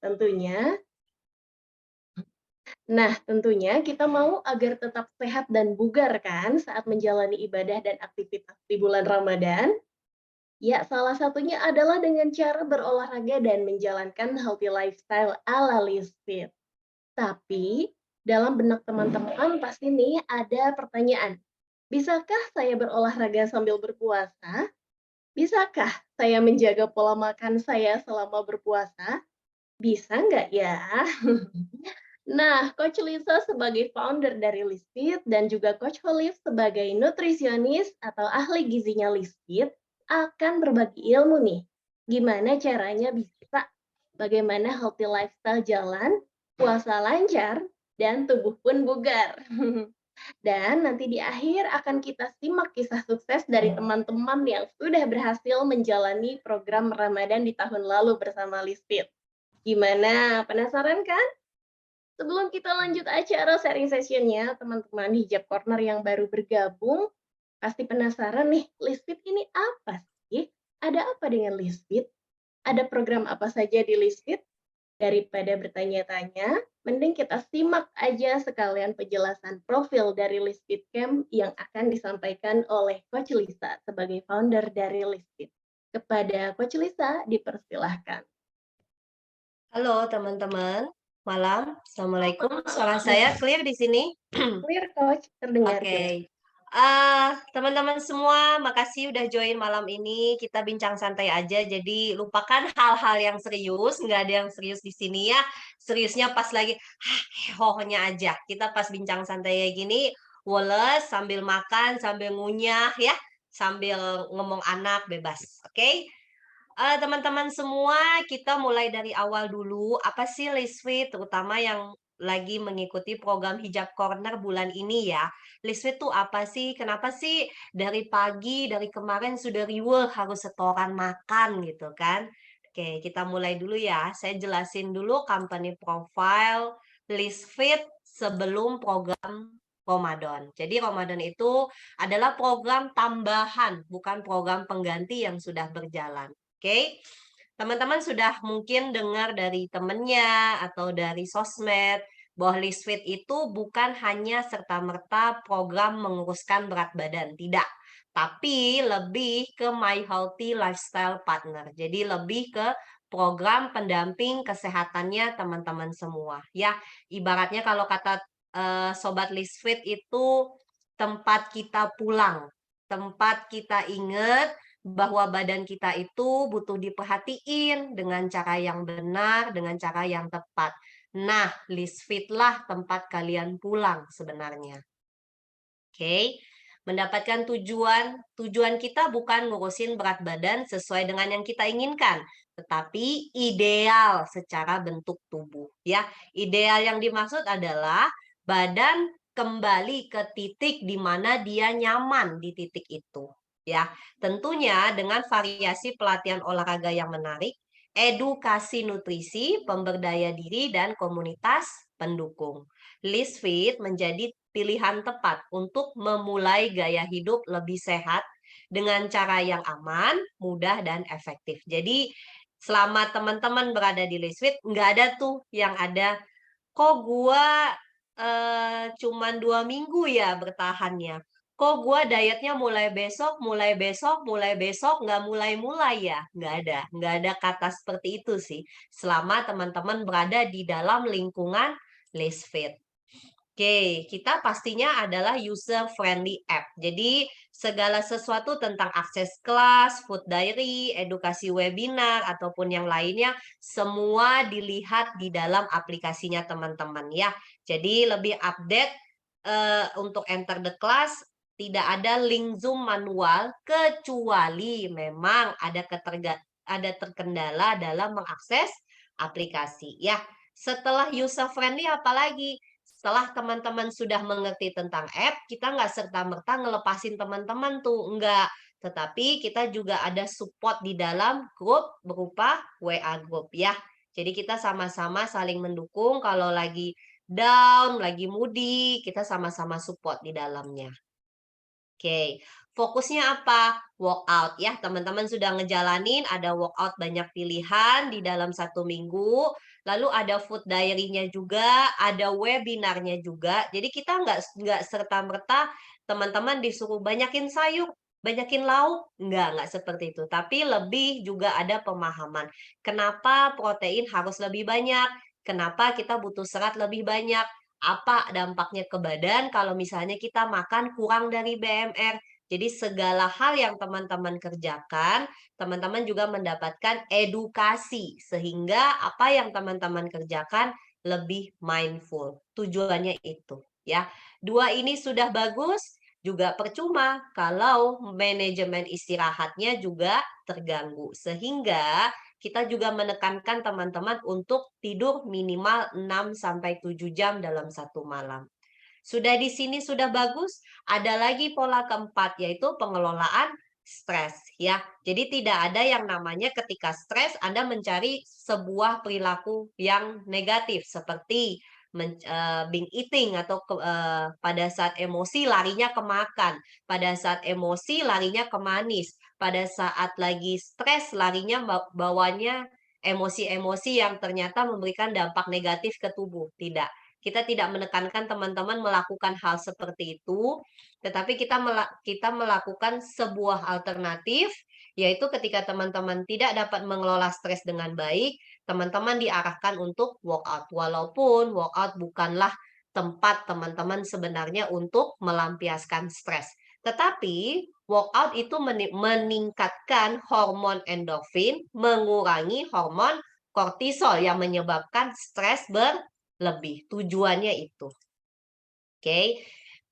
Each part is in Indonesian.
tentunya tentunya kita mau agar tetap sehat dan bugar kan saat menjalani ibadah dan aktivitas di bulan Ramadan? Ya, salah satunya adalah dengan cara berolahraga dan menjalankan healthy lifestyle ala Live Fit. Tapi, dalam benak teman-teman pasti nih ada pertanyaan. Bisakah saya berolahraga sambil berpuasa? Bisakah saya menjaga pola makan saya selama berpuasa? Bisa nggak ya? Nah, Coach Lisa sebagai founder dari Lisfit dan juga Coach Olive sebagai nutrisionis atau ahli gizinya Lisfit akan berbagi ilmu nih. Gimana caranya bisa bagaimana healthy lifestyle jalan, puasa lancar, dan tubuh pun bugar. Dan nanti di akhir akan kita simak kisah sukses dari teman-teman yang sudah berhasil menjalani program Ramadan di tahun lalu bersama Lisfit. Gimana? Penasaran kan? Sebelum kita lanjut acara sharing session-nya, teman-teman hijab corner yang baru bergabung, pasti penasaran nih, Lisfit ini apa sih? Ada apa dengan Lisfit? Ada program apa saja di Lisfit? Daripada bertanya-tanya, mending kita simak aja sekalian penjelasan profil dari Lisfit Camp yang akan disampaikan oleh Coach Lisa sebagai founder dari Lisfit. Kepada Coach Lisa, dipersilahkan. Halo teman-teman, malam. Assalamualaikum. Suara Malam. saya clear di sini? Clear, Coach. Terdengar Oke. jelas. Teman-teman semua, makasih udah join malam ini. Kita bincang santai aja, jadi lupakan hal-hal yang serius. Nggak ada yang serius di sini ya. Seriusnya pas lagi, hehehnya aja. Kita pas bincang santai kayak gini, woles sambil makan, sambil ngunyah ya, sambil ngomong anak bebas. Oke? Teman-teman semua, kita mulai dari awal dulu. Apa sih Lisfit, terutama yang lagi mengikuti program Hijab Corner bulan ini ya. Lisfit tuh apa sih? Kenapa sih dari pagi, dari kemarin sudah riweuh harus setoran makan gitu kan? Oke, kita mulai dulu ya. Saya jelasin dulu company profile Lisfit sebelum program Ramadan. Jadi Ramadan itu adalah program tambahan, bukan program pengganti yang sudah berjalan. Oke, teman-teman sudah mungkin dengar dari temennya atau dari sosmed bahwa Lisfit itu bukan hanya serta-merta program menguruskan berat badan, tidak. Tapi lebih ke My Healthy Lifestyle Partner. Jadi lebih ke program pendamping kesehatannya teman-teman semua. Ya, ibaratnya kalau kata Sobat Lisfit itu tempat kita pulang, tempat kita ingat bahwa badan kita itu butuh diperhatiin dengan cara yang benar, dengan cara yang tepat. Nah, Lisfit lah tempat kalian pulang sebenarnya. Oke, mendapatkan tujuan kita bukan ngurusin berat badan sesuai dengan yang kita inginkan, tetapi ideal secara bentuk tubuh. Ya, ideal yang dimaksud adalah badan kembali ke titik di mana dia nyaman di titik itu. Ya, tentunya dengan variasi pelatihan olahraga yang menarik, edukasi nutrisi, pemberdaya diri, dan komunitas pendukung. Lisfit menjadi pilihan tepat untuk memulai gaya hidup lebih sehat dengan cara yang aman, mudah, dan efektif. Jadi, selama teman-teman berada di Lisfit, nggak ada tuh yang ada, kok gua cuman 2 minggu ya bertahannya. Kok gua dietnya mulai besok, nggak mulai-mulai ya? Nggak ada kata seperti itu sih. Selama teman-teman berada di dalam lingkungan Lisfit. Oke, kita pastinya adalah user friendly app. Jadi segala sesuatu tentang akses kelas, food diary, edukasi webinar ataupun yang lainnya semua dilihat di dalam aplikasinya teman-teman ya. Jadi lebih update untuk enter the class tidak ada link Zoom manual kecuali memang ada terkendala dalam mengakses aplikasi ya. Setelah user friendly apalagi? Setelah teman-teman sudah mengerti tentang app, kita nggak serta-merta ngelepasin teman-teman tuh, enggak. Tetapi kita juga ada support di dalam grup berupa WA group ya. Jadi kita sama-sama saling mendukung kalau lagi down, lagi moody, kita sama-sama support di dalamnya. Oke, Fokusnya apa? Workout ya, teman-teman sudah ngejalanin, ada workout banyak pilihan di dalam 1 minggu, lalu ada food diary-nya juga, ada webinarnya juga. Jadi kita nggak serta-merta teman-teman disuruh banyakin sayur, banyakin lauk, nggak seperti itu. Tapi lebih juga ada pemahaman. Kenapa protein harus lebih banyak? Kenapa kita butuh serat lebih banyak? Apa dampaknya ke badan kalau misalnya kita makan kurang dari BMR? Jadi segala hal yang teman-teman kerjakan, teman-teman juga mendapatkan edukasi sehingga apa yang teman-teman kerjakan lebih mindful. Tujuannya itu ya. Dua ini sudah bagus, juga percuma kalau manajemen istirahatnya juga terganggu. Sehingga kita juga menekankan teman-teman untuk tidur minimal 6 sampai 7 jam dalam 1 malam. Sudah di sini sudah bagus, ada lagi pola keempat yaitu pengelolaan stres ya. Jadi tidak ada yang namanya ketika stres Anda mencari sebuah perilaku yang negatif seperti binge eating atau pada saat emosi larinya ke makan, pada saat emosi larinya ke manis, pada saat lagi stres larinya bawanya emosi-emosi yang ternyata memberikan dampak negatif ke tubuh. Tidak. Kita tidak menekankan teman-teman melakukan hal seperti itu, tetapi kita melakukan sebuah alternatif, yaitu ketika teman-teman tidak dapat mengelola stres dengan baik, teman-teman diarahkan untuk walkout. Walaupun walkout bukanlah tempat teman-teman sebenarnya untuk melampiaskan stres. Tetapi walkout itu meningkatkan hormon endorfin, mengurangi hormon kortisol yang menyebabkan stres lebih, tujuannya itu. Oke.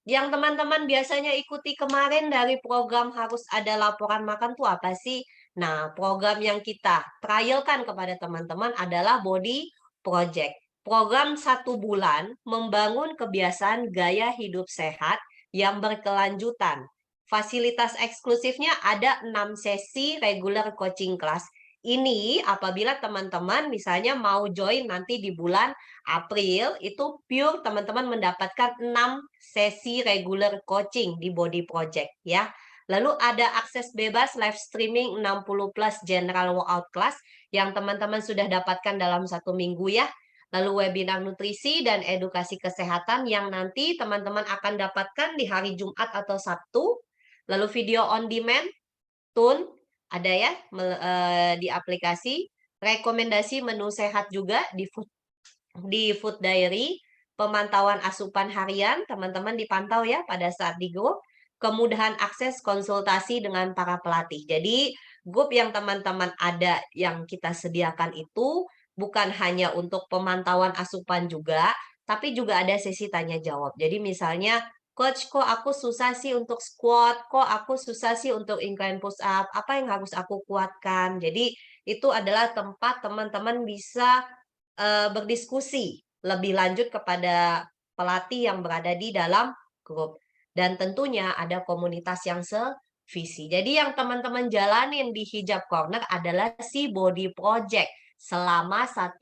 Yang teman-teman biasanya ikuti kemarin dari program harus ada laporan makan tuh apa sih? Nah, program yang kita trialkan kepada teman-teman adalah Body Project. Program 1 bulan membangun kebiasaan gaya hidup sehat yang berkelanjutan. Fasilitas eksklusifnya ada 6 sesi regular coaching class. Ini apabila teman-teman misalnya mau join nanti di bulan April, itu pure teman-teman mendapatkan 6 sesi regular coaching di Body Project ya. Lalu ada akses bebas live streaming 60 plus general workout class yang teman-teman sudah dapatkan dalam 1 minggu ya. Lalu webinar nutrisi dan edukasi kesehatan yang nanti teman-teman akan dapatkan di hari Jumat atau Sabtu. Lalu video on demand, tune, ada ya di aplikasi. Rekomendasi menu sehat juga di Food Diary, pemantauan asupan harian, teman-teman dipantau ya pada saat di grup, kemudahan akses konsultasi dengan para pelatih. Jadi, grup yang teman-teman ada yang kita sediakan itu bukan hanya untuk pemantauan asupan juga, tapi juga ada sesi tanya jawab. Jadi misalnya, Coach, kok aku susah sih untuk squat, kok aku susah sih untuk incline push up, apa yang harus aku kuatkan. Jadi, itu adalah tempat teman-teman bisa berdiskusi lebih lanjut kepada pelatih yang berada di dalam grup. Dan tentunya ada komunitas yang sevisi. Jadi yang teman-teman jalanin di Hijab Corner adalah si Body Project selama 1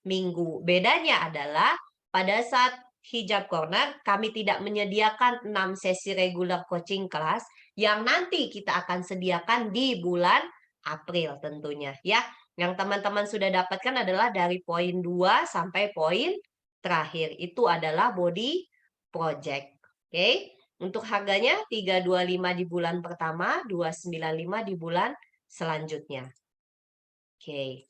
minggu. Bedanya adalah pada saat Hijab Corner kami tidak menyediakan 6 sesi regular coaching class yang nanti kita akan sediakan di bulan April tentunya ya. Yang teman-teman sudah dapatkan adalah dari poin 2 sampai poin terakhir. Itu adalah Body Project. Oke. Untuk harganya 325 di bulan pertama, 295 di bulan selanjutnya. Oke.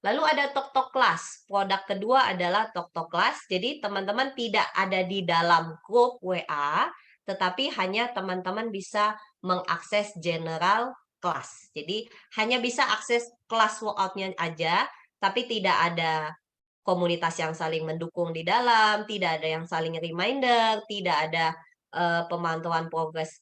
Lalu ada Tok Kelas. Produk kedua adalah Tok Kelas. Jadi teman-teman tidak ada di dalam grup WA, tetapi hanya teman-teman bisa mengakses general kelas. Jadi hanya bisa akses kelas workout-nya aja, tapi tidak ada komunitas yang saling mendukung di dalam, tidak ada yang saling reminder, tidak ada pemantauan progres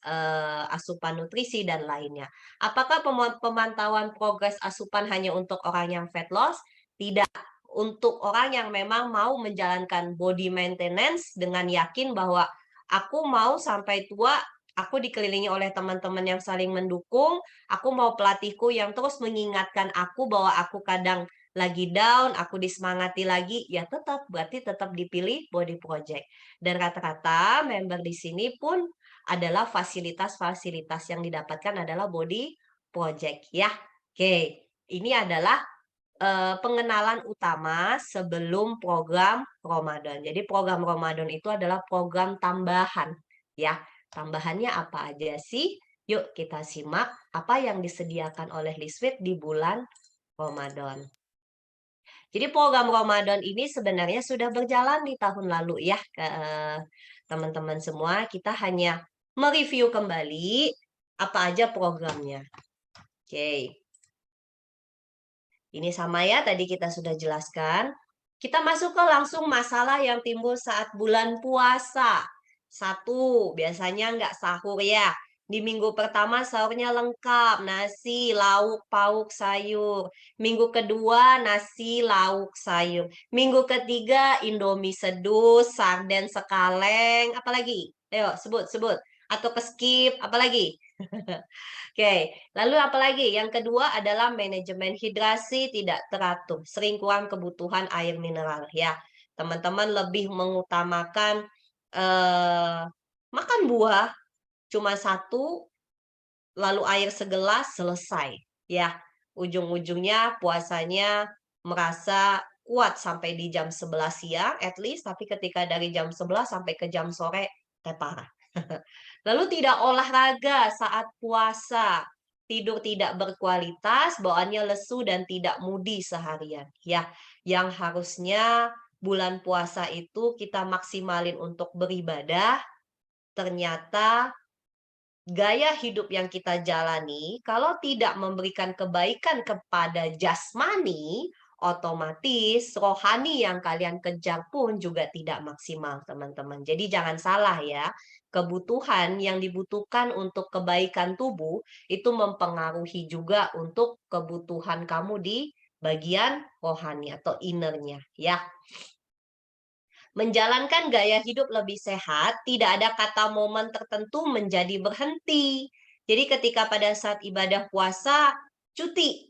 asupan nutrisi dan lainnya. Apakah pemantauan progres asupan hanya untuk orang yang fat loss? Tidak. Untuk orang yang memang mau menjalankan body maintenance dengan yakin bahwa aku mau sampai tua, aku dikelilingi oleh teman-teman yang saling mendukung, aku mau pelatihku yang terus mengingatkan aku bahwa aku kadang lagi down, aku disemangati lagi, ya berarti tetap dipilih Body Project. Dan rata-rata member di sini pun adalah fasilitas-fasilitas yang didapatkan adalah body project ya. Oke, ini adalah pengenalan utama sebelum program Ramadan. Jadi program Ramadan itu adalah program tambahan ya. Tambahannya apa aja sih? Yuk kita simak apa yang disediakan oleh Liswit di bulan Ramadan. Jadi program Ramadan ini sebenarnya sudah berjalan di tahun lalu ya, teman-teman semua. Kita hanya mereview kembali apa aja programnya. Oke. Ini sama ya, tadi kita sudah jelaskan. Kita masuk ke langsung masalah yang timbul saat bulan puasa. Satu, biasanya nggak sahur ya. Di minggu pertama sahurnya lengkap, nasi, lauk, pauk, sayur. Minggu kedua nasi, lauk, sayur. Minggu ketiga Indomie sedus, sarden sekaleng, apalagi? Ayo sebut. Atau skip, apalagi? Oke, lalu apalagi? Yang kedua adalah manajemen hidrasi tidak teratur, sering kurang kebutuhan air mineral ya. Teman-teman lebih mengutamakan makan buah cuma satu, lalu air segelas selesai ya. Ujung-ujungnya puasanya merasa kuat sampai di jam 11 siang at least, tapi ketika dari jam 11 sampai ke jam sore parah. Lalu tidak olahraga saat puasa, tidur tidak berkualitas, bawaannya lesu dan tidak moody seharian. Ya, yang harusnya bulan puasa itu kita maksimalin untuk beribadah, ternyata gaya hidup yang kita jalani kalau tidak memberikan kebaikan kepada jasmani, otomatis rohani yang kalian kejar pun juga tidak maksimal, teman-teman. Jadi jangan salah ya, kebutuhan yang dibutuhkan untuk kebaikan tubuh itu mempengaruhi juga untuk kebutuhan kamu di bagian rohani atau innernya ya. Menjalankan gaya hidup lebih sehat, tidak ada kata momen tertentu menjadi berhenti. Jadi ketika pada saat ibadah puasa, cuti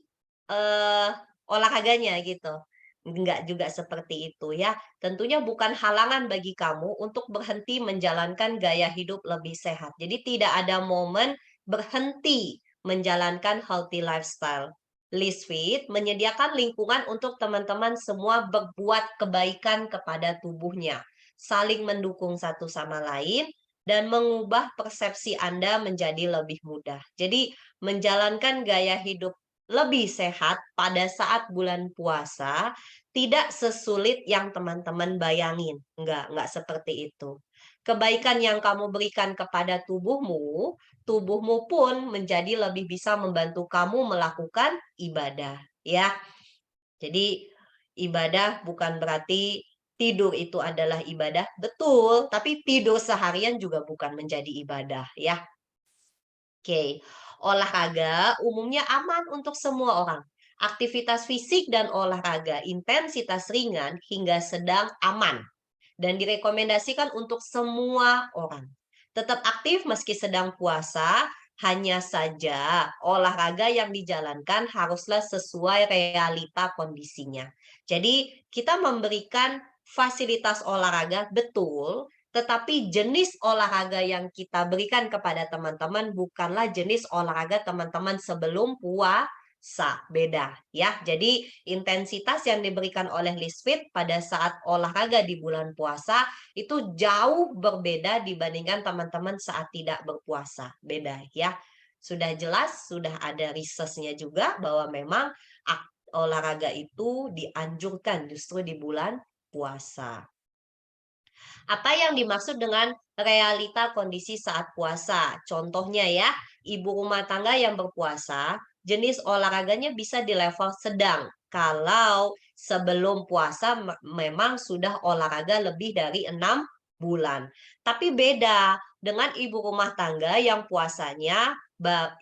olahraganya gitu. Enggak juga seperti itu ya. Tentunya bukan halangan bagi kamu untuk berhenti menjalankan gaya hidup lebih sehat. Jadi tidak ada momen berhenti menjalankan healthy lifestyle. Lisfit menyediakan lingkungan untuk teman-teman semua berbuat kebaikan kepada tubuhnya, saling mendukung satu sama lain, dan mengubah persepsi Anda menjadi lebih mudah. Jadi, menjalankan gaya hidup lebih sehat pada saat bulan puasa tidak sesulit yang teman-teman bayangin. Enggak seperti itu. Kebaikan yang kamu berikan kepada tubuhmu, tubuhmu pun menjadi lebih bisa membantu kamu melakukan ibadah, ya. Jadi ibadah bukan berarti tidur itu adalah ibadah, betul, tapi tidur seharian juga bukan menjadi ibadah, ya. Oke, olahraga umumnya aman untuk semua orang. Aktivitas fisik dan olahraga intensitas ringan hingga sedang aman dan direkomendasikan untuk semua orang. Tetap aktif meski sedang puasa, hanya saja olahraga yang dijalankan haruslah sesuai realita kondisinya. Jadi, kita memberikan fasilitas olahraga betul, tetapi jenis olahraga yang kita berikan kepada teman-teman bukanlah jenis olahraga teman-teman sebelum puasa, beda ya. Jadi intensitas yang diberikan oleh Lisfit pada saat olahraga di bulan puasa itu jauh berbeda dibandingkan teman-teman saat tidak berpuasa, beda ya. Sudah jelas, sudah ada research-nya juga bahwa memang olahraga itu dianjurkan justru di bulan puasa. Apa yang dimaksud dengan realita kondisi saat puasa? Contohnya ya, ibu rumah tangga yang berpuasa, jenis olahraganya bisa di level sedang. Kalau sebelum puasa memang sudah olahraga lebih dari 6 bulan. Tapi beda dengan ibu rumah tangga yang puasanya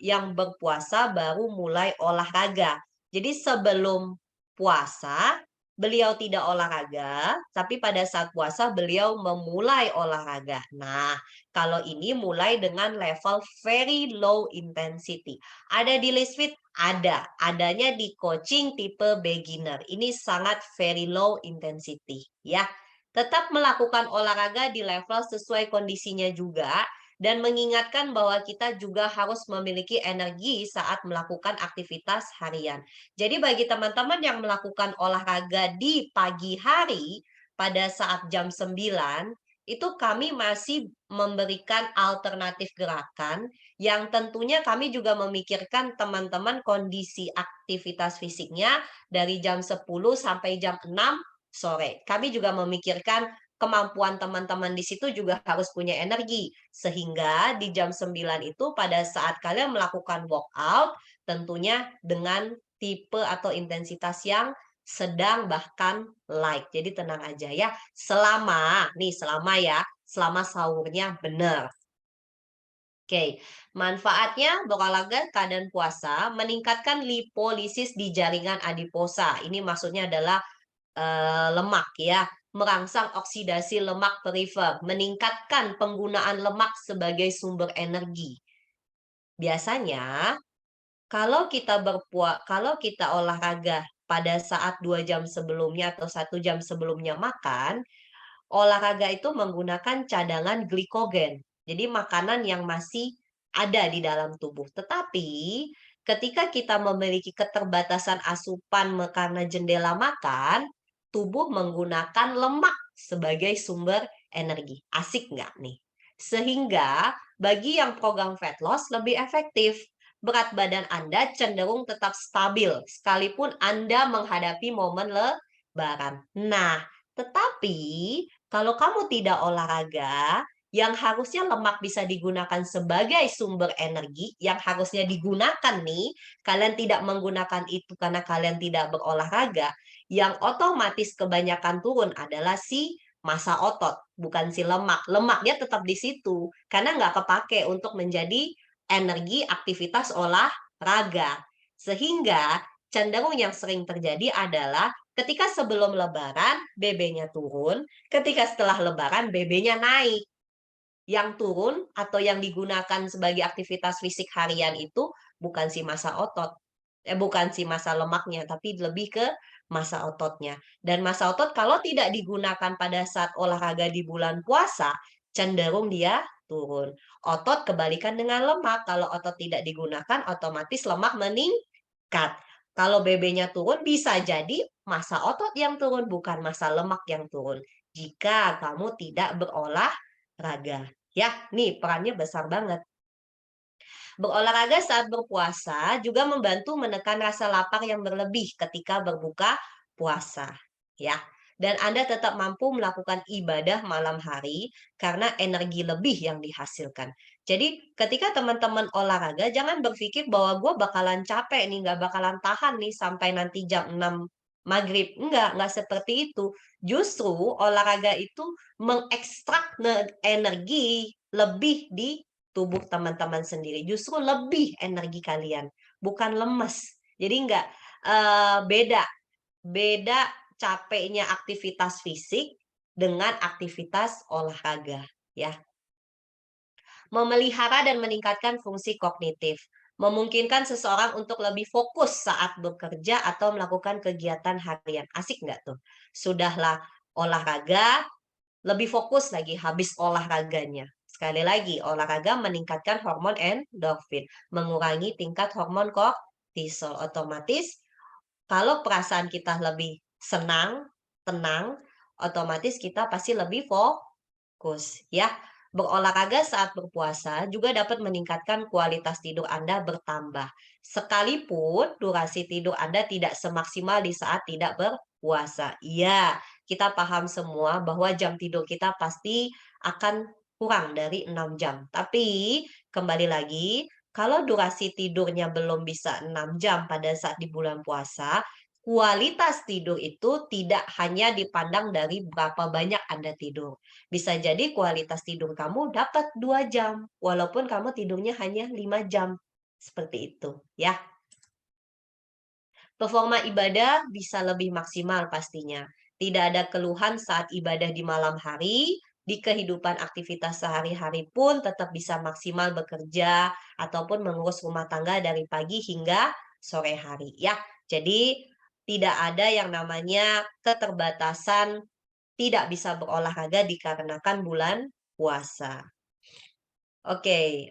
yang berpuasa baru mulai olahraga. Jadi sebelum puasa beliau tidak olahraga, tapi pada saat puasa beliau memulai olahraga. Nah, kalau ini mulai dengan level very low intensity. Ada di Lisfit? Ada. Adanya di coaching tipe beginner. Ini sangat very low intensity, ya. Tetap melakukan olahraga di level sesuai kondisinya juga. dan mengingatkan bahwa kita juga harus memiliki energi saat melakukan aktivitas harian. Jadi bagi teman-teman yang melakukan olahraga di pagi hari pada saat jam 9, itu kami masih memberikan alternatif gerakan yang tentunya kami juga memikirkan teman-teman kondisi aktivitas fisiknya dari jam 10 sampai jam 6 sore. Kami juga memikirkan kemampuan teman-teman di situ juga harus punya energi. Sehingga di jam 9 itu pada saat kalian melakukan workout, tentunya dengan tipe atau intensitas yang sedang bahkan light. Jadi tenang aja ya. Selama sahurnya benar. Oke, manfaatnya berolahraga keadaan puasa meningkatkan lipolisis di jaringan adiposa. Ini maksudnya adalah lemak ya, merangsang oksidasi lemak perifer, meningkatkan penggunaan lemak sebagai sumber energi. Biasanya kalau kita olahraga pada saat 2 jam sebelumnya atau 1 jam sebelumnya makan, olahraga itu menggunakan cadangan glikogen. Jadi makanan yang masih ada di dalam tubuh. Tetapi ketika kita memiliki keterbatasan asupan karena jendela makan, tubuh menggunakan lemak sebagai sumber energi. Asik nggak nih? Sehingga bagi yang program fat loss lebih efektif. Berat badan Anda cenderung tetap stabil sekalipun Anda menghadapi momen lebaran. Nah, tetapi kalau kamu tidak olahraga, yang harusnya lemak bisa digunakan sebagai sumber energi, yang harusnya digunakan nih, kalian tidak menggunakan itu karena kalian tidak berolahraga, yang otomatis kebanyakan turun adalah si massa otot, bukan si lemak. Lemaknya tetap di situ, karena nggak kepake untuk menjadi energi aktivitas olahraga. Sehingga cenderung yang sering terjadi adalah ketika sebelum lebaran BB-nya turun, ketika setelah lebaran BB-nya naik. Yang turun atau yang digunakan sebagai aktivitas fisik harian itu bukan si massa otot. Bukan si massa lemaknya, tapi lebih ke massa ototnya. Dan massa otot kalau tidak digunakan pada saat olahraga di bulan puasa, cenderung dia turun. Otot kebalikan dengan lemak, kalau otot tidak digunakan, otomatis lemak meningkat. Kalau BB-nya turun, bisa jadi massa otot yang turun, bukan massa lemak yang turun. Jika kamu tidak berolahraga. Ya, nih perannya besar banget. Berolahraga saat berpuasa juga membantu menekan rasa lapar yang berlebih ketika berbuka puasa, ya. Dan Anda tetap mampu melakukan ibadah malam hari karena energi lebih yang dihasilkan. Jadi ketika teman-teman olahraga, jangan berpikir bahwa gue bakalan capek nih, nggak bakalan tahan nih sampai nanti jam 6 maghrib. Enggak seperti itu. Justru olahraga itu mengekstrak energi lebih di tubuh teman-teman sendiri. Justru lebih energi kalian, bukan lemes. Jadi enggak beda. Beda capeknya aktivitas fisik dengan aktivitas olahraga, ya. Memelihara dan meningkatkan fungsi kognitif. Memungkinkan seseorang untuk lebih fokus saat bekerja atau melakukan kegiatan harian. Asik nggak tuh? Sudahlah olahraga, lebih fokus lagi habis olahraganya. Sekali lagi, olahraga meningkatkan hormon endorfin, mengurangi tingkat hormon kortisol. Otomatis kalau perasaan kita lebih senang, tenang, otomatis kita pasti lebih fokus ya. Berolahraga saat berpuasa juga dapat meningkatkan kualitas tidur Anda bertambah. Sekalipun durasi tidur Anda tidak semaksimal di saat tidak berpuasa. Iya, kita paham semua bahwa jam tidur kita pasti akan kurang dari 6 jam. Tapi kembali lagi, kalau durasi tidurnya belum bisa 6 jam pada saat di bulan puasa, kualitas tidur itu tidak hanya dipandang dari berapa banyak Anda tidur. Bisa jadi kualitas tidur kamu dapat 2 jam, walaupun kamu tidurnya hanya 5 jam. Seperti itu, ya. Performa ibadah bisa lebih maksimal pastinya. Tidak ada keluhan saat ibadah di malam hari, di kehidupan aktivitas sehari-hari pun tetap bisa maksimal bekerja ataupun mengurus rumah tangga dari pagi hingga sore hari, ya. Jadi tidak ada yang namanya keterbatasan tidak bisa berolahraga dikarenakan bulan puasa. Oke,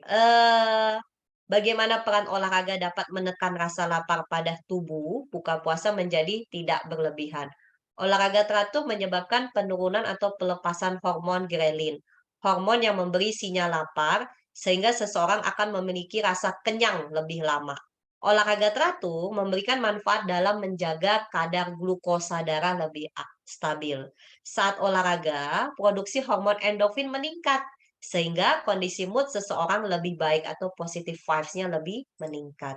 bagaimana peran olahraga dapat menekan rasa lapar pada tubuh buka puasa menjadi tidak berlebihan? Olahraga teratur menyebabkan penurunan atau pelepasan hormon grelin, hormon yang memberi sinyal lapar, sehingga seseorang akan memiliki rasa kenyang lebih lama. Olahraga teratur memberikan manfaat dalam menjaga kadar glukosa darah lebih stabil. Saat olahraga, produksi hormon endorfin meningkat sehingga kondisi mood seseorang lebih baik atau positive vibes-nya lebih meningkat.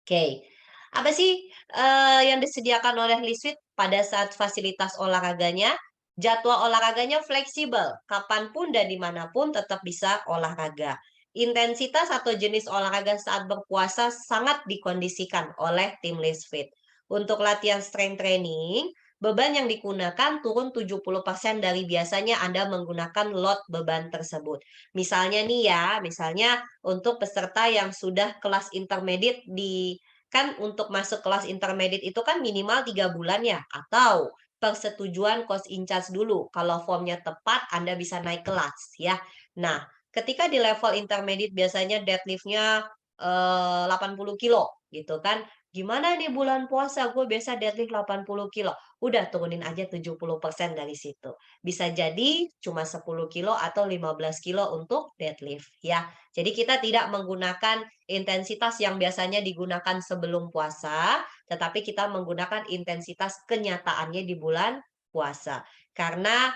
Oke, apa sih, yang disediakan oleh Liswit pada saat fasilitas olahraganya? Jadwal olahraganya fleksibel, kapanpun dan dimanapun tetap bisa olahraga. Intensitas atau jenis olahraga saat berpuasa sangat dikondisikan oleh tim Liswit. Untuk latihan strength training, beban yang digunakan turun 70% dari biasanya Anda menggunakan lot beban tersebut. Misalnya nih ya, misalnya untuk peserta yang sudah kelas intermediate kan untuk masuk kelas intermediate itu kan minimal 3 bulan ya, atau persetujuan coach in charge dulu. Kalau formnya tepat, Anda bisa naik kelas ya. Nah, ketika di level intermediate biasanya deadlift-nya 80 kilo gitu kan. Gimana nih bulan puasa gue biasa deadlift 80 kilo. Udah turunin aja 70% dari situ. Bisa jadi cuma 10 kilo atau 15 kilo untuk deadlift ya. Jadi kita tidak menggunakan intensitas yang biasanya digunakan sebelum puasa, tetapi kita menggunakan intensitas kenyataannya di bulan puasa. Karena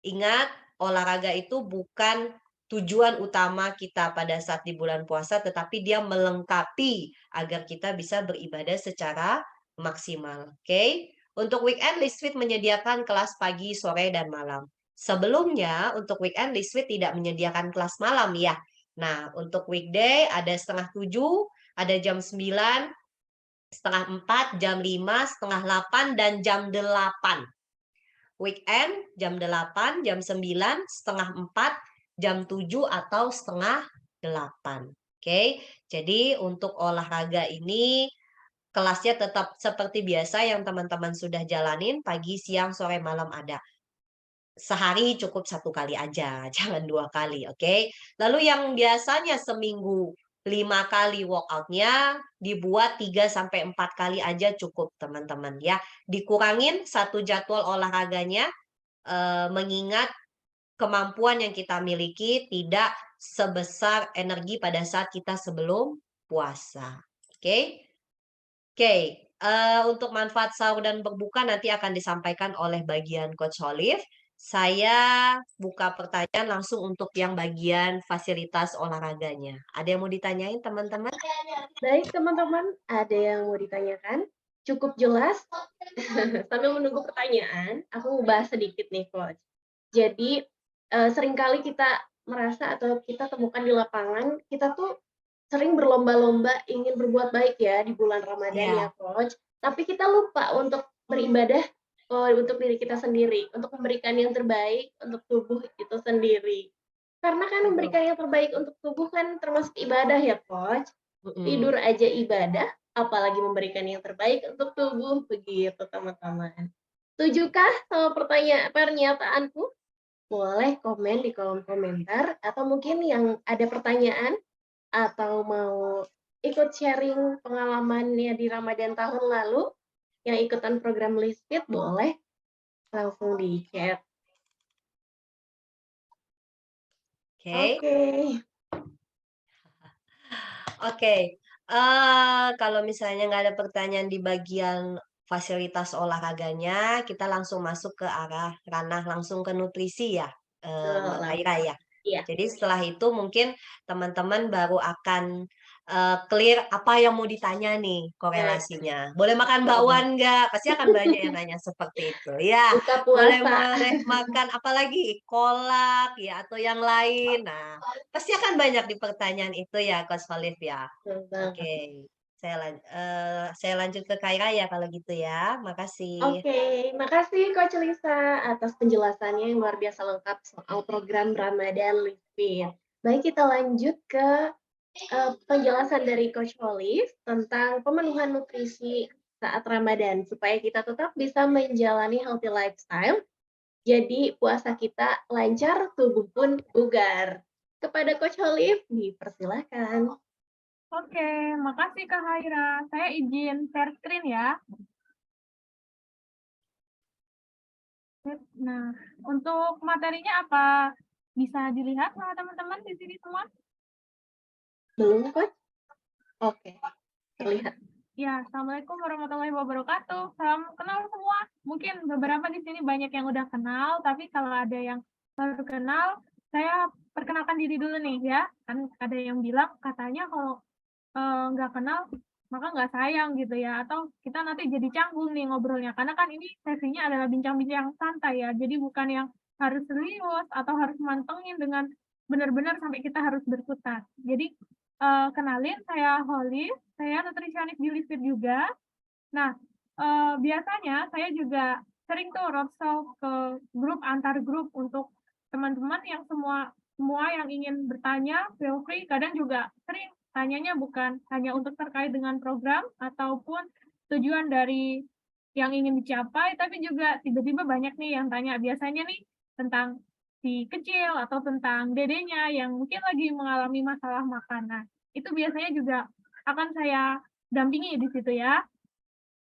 ingat, olahraga itu bukan tujuan utama kita pada saat di bulan puasa, tetapi dia melengkapi agar kita bisa beribadah secara maksimal. Oke? Untuk weekend, Liswit menyediakan kelas pagi, sore, dan malam. Sebelumnya, untuk weekend, Liswit tidak menyediakan kelas malam ya. Nah, untuk weekday ada setengah 7, ada jam 9, setengah 4, jam 5, setengah 8, dan jam 8. Weekend jam 8, jam 9, setengah 4, jam 7, atau setengah 8. Oke, jadi untuk olahraga ini kelasnya tetap seperti biasa yang teman-teman sudah jalanin, pagi, siang, sore, malam ada. Sehari cukup 1 kali aja, jangan 2 kali, oke? Lalu yang biasanya seminggu 5 kali workout-nya, dibuat 3 sampai 4 kali aja cukup, teman-teman, ya. Dikurangin 1 jadwal olahraganya, mengingat kemampuan yang kita miliki tidak sebesar energi pada saat kita sebelum puasa, oke? Oke, untuk manfaat sahur dan berbuka nanti akan disampaikan oleh bagian Coach Olive. Saya buka pertanyaan langsung untuk yang bagian fasilitas olahraganya. Ada yang mau ditanyain teman-teman? Baik teman-teman, ada yang mau ditanyakan? Cukup jelas? Sambil menunggu pertanyaan, aku mau bahas sedikit nih, Coach. Jadi, seringkali kita merasa atau kita temukan di lapangan, kita tuh sering berlomba-lomba ingin berbuat baik ya di bulan Ramadan ya, Iya, Coach. Tapi kita lupa untuk beribadah, untuk diri kita sendiri, untuk memberikan yang terbaik untuk tubuh itu sendiri. Karena kan betul. memberikan yang terbaik untuk tubuh kan termasuk ibadah ya, Coach. Mhm. Tidur aja ibadah, apalagi memberikan yang terbaik untuk tubuh, begitu teman-teman. Setujukah sama pernyataanku? Boleh komen di kolom komentar, atau mungkin yang ada pertanyaan atau mau ikut sharing pengalamannya di Ramadan tahun lalu, yang ikutan program Lisfit, boleh langsung di chat. Oke. Oke. Oke, kalau misalnya nggak ada pertanyaan di bagian fasilitas olahraganya, kita langsung masuk ke arah ranah langsung ke nutrisi ya, Betul, Mbak Kaira langsung. ya. Iya. Jadi setelah itu mungkin teman-teman baru akan, clear apa yang mau ditanya nih Nah, korelasinya. "Boleh makan betul. bakwan nggak?" Pasti akan banyak yang nanya seperti itu, ya. Buka "Boleh puasa. boleh makan apa lagi? Kolak ya atau yang lain?" Nah, pasti akan banyak di pertanyaan itu ya, Coach Olive ya. Betul banget. Oke, saya lanjut ke Kaira ya kalau gitu ya, makasih. Oke, makasih Coach Lisa atas penjelasannya yang luar biasa lengkap soal program Ramadan Livin. Baik, kita lanjut ke penjelasan dari Coach Olive tentang pemenuhan nutrisi saat Ramadan supaya kita tetap bisa menjalani healthy lifestyle. Jadi puasa kita lancar, tubuh pun bugar. Kepada Coach Olive, dipersilahkan. Oke, makasih Kak Haira. Saya izin share screen ya. Nah, untuk materinya apa bisa dilihat sama teman-teman di sini semua? Belum, Coach? Oke, terlihat. Ya, Assalamualaikum warahmatullahi wabarakatuh. Salam kenal semua. Mungkin beberapa di sini banyak yang udah kenal, tapi kalau ada yang baru kenal, saya perkenalkan diri dulu nih ya. Kan ada yang bilang katanya kalau nggak kenal, maka nggak sayang gitu ya, atau kita nanti jadi canggung nih ngobrolnya. Karena kan ini sesinya adalah bincang-bincang santai ya, jadi bukan yang harus serius atau harus mantengin dengan benar-benar sampai kita harus berkutat. Jadi kenalin, saya Holly, saya nutrisionis di Livfit juga. Nah, biasanya saya juga sering tuh roadshow ke grup, antar grup untuk teman-teman yang semua yang ingin bertanya, feel free. Kadang juga sering tanyanya bukan hanya untuk terkait dengan program ataupun tujuan dari yang ingin dicapai, tapi juga tiba-tiba banyak nih yang tanya, biasanya nih tentang si kecil atau tentang dedenya yang mungkin lagi mengalami masalah makan. Nah, itu biasanya juga akan saya dampingi di situ ya.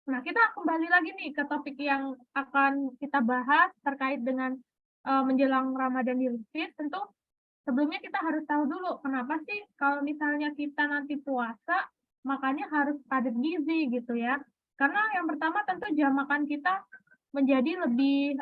Nah, kita kembali lagi nih ke topik yang akan kita bahas terkait dengan menjelang Ramadan di Livfit. Tentu sebelumnya kita harus tahu dulu kenapa sih kalau misalnya kita nanti puasa makannya harus padat gizi gitu ya. Karena yang pertama tentu jam makan kita menjadi lebih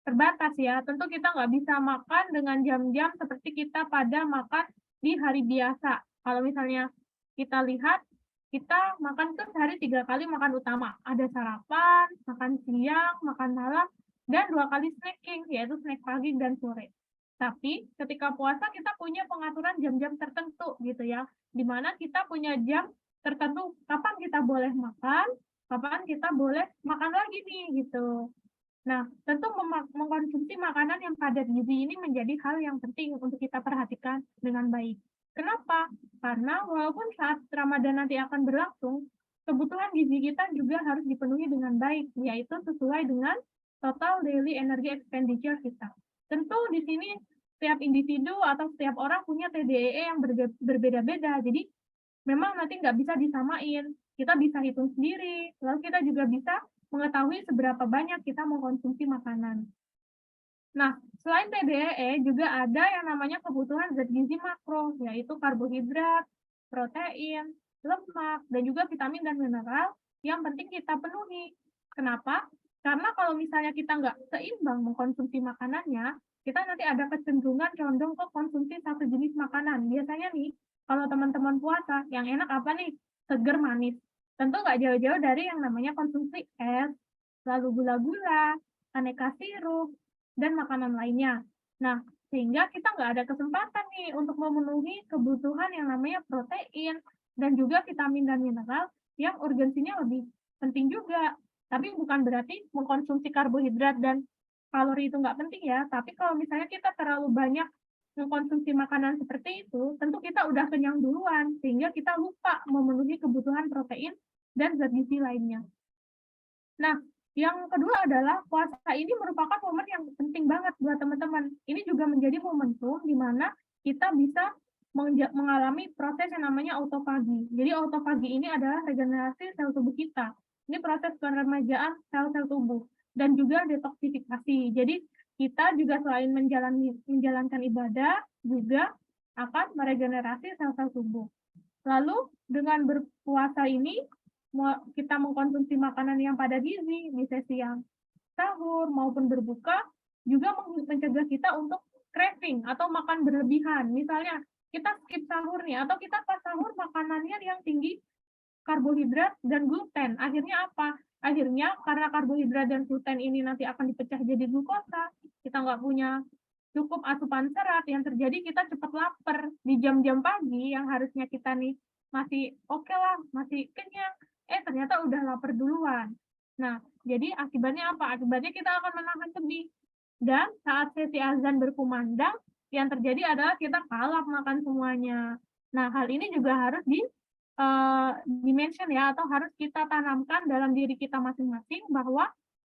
terbatas ya. Tentu kita nggak bisa makan dengan jam-jam seperti kita pada makan di hari biasa. Kalau misalnya kita lihat, kita makan tuh sehari 3 kali makan utama. Ada sarapan, makan siang, makan malam, dan 2 kali snacking, yaitu snack pagi dan sore. Tapi ketika puasa kita punya pengaturan jam-jam tertentu gitu ya, di mana kita punya jam tertentu kapan kita boleh makan, kapan kita boleh makan lagi nih gitu. Nah, tentu mengkonsumsi makanan yang padat gizi ini menjadi hal yang penting untuk kita perhatikan dengan baik. Kenapa? Karena walaupun saat Ramadan nanti akan berlangsung, kebutuhan gizi kita juga harus dipenuhi dengan baik, yaitu sesuai dengan total daily energy expenditure kita. Tentu di sini setiap individu atau setiap orang punya TDEE yang berbeda-beda, jadi memang nanti nggak bisa disamain. Kita bisa hitung sendiri, lalu kita juga bisa mengetahui seberapa banyak kita mengkonsumsi makanan. Nah, selain TDEE juga ada yang namanya kebutuhan zat gizi makro, yaitu karbohidrat, protein, lemak, dan juga vitamin dan mineral yang penting kita penuhi. Kenapa? Karena kalau misalnya kita nggak seimbang mengkonsumsi makanannya, kita nanti ada kecenderungan condong ke konsumsi satu jenis makanan. Biasanya nih, kalau teman-teman puasa, yang enak apa nih? Seger manis. Tentu nggak jauh-jauh dari yang namanya konsumsi es, lalu gula-gula, aneka sirup, dan makanan lainnya. Nah, sehingga kita nggak ada kesempatan nih untuk memenuhi kebutuhan yang namanya protein dan juga vitamin dan mineral yang urgensinya lebih penting juga. Tapi bukan berarti mengkonsumsi karbohidrat dan kalori itu nggak penting ya, tapi kalau misalnya kita terlalu banyak mengkonsumsi makanan seperti itu, tentu kita udah kenyang duluan, sehingga kita lupa memenuhi kebutuhan protein dan zat gizi lainnya. Nah, yang kedua adalah puasa ini merupakan momen yang penting banget buat teman-teman. Ini juga menjadi momentum di mana kita bisa mengalami proses yang namanya autofagi. Jadi autofagi ini adalah regenerasi sel tubuh kita. Ini proses peremajaan sel-sel tubuh dan juga detoksifikasi. Jadi kita juga selain menjalankan ibadah juga akan meregenerasi sel-sel tubuh. Lalu dengan berpuasa ini kita mengkonsumsi makanan yang padat gizi di sesi yang sahur maupun berbuka juga mencegah kita untuk craving atau makan berlebihan. Misalnya kita skip sahur nih atau kita pas sahur makanannya yang tinggi karbohidrat dan gluten. Akhirnya apa? Akhirnya karena karbohidrat dan gluten ini nanti akan dipecah jadi glukosa, kita nggak punya cukup asupan serat, yang terjadi kita cepat lapar di jam-jam pagi yang harusnya kita nih masih oke lah, masih kenyang, ternyata udah lapar duluan. Nah, jadi akibatnya apa? Akibatnya kita akan menahan kebih. Dan saat sesi azan berkumandang, yang terjadi adalah kita kalap makan semuanya. Nah, hal ini juga harus dimention ya, atau harus kita tanamkan dalam diri kita masing-masing bahwa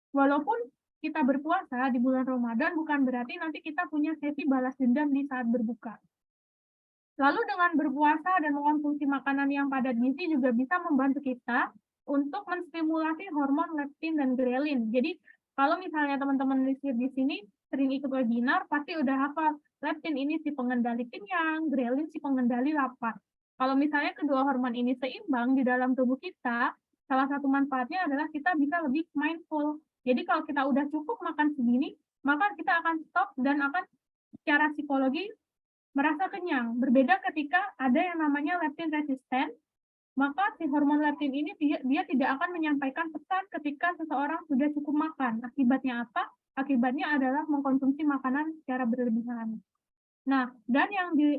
walaupun kita berpuasa di bulan Ramadan bukan berarti nanti kita punya sesi balas dendam di saat berbuka. Lalu dengan berpuasa dan mengkonsumsi makanan yang padat gizi juga bisa membantu kita untuk menstimulasi hormon leptin dan grelin. Jadi kalau misalnya teman-teman lihat di sini sering ikut webinar, pasti udah hafal leptin ini si pengendali kenyang, grelin si pengendali lapar. Kalau misalnya kedua hormon ini seimbang di dalam tubuh kita, salah satu manfaatnya adalah kita bisa lebih mindful. Jadi kalau kita udah cukup makan segini, maka kita akan stop dan akan secara psikologi merasa kenyang. Berbeda ketika ada yang namanya leptin resisten, maka si hormon leptin ini dia tidak akan menyampaikan pesan ketika seseorang sudah cukup makan. Akibatnya apa? Akibatnya adalah mengkonsumsi makanan secara berlebihan. Nah, dan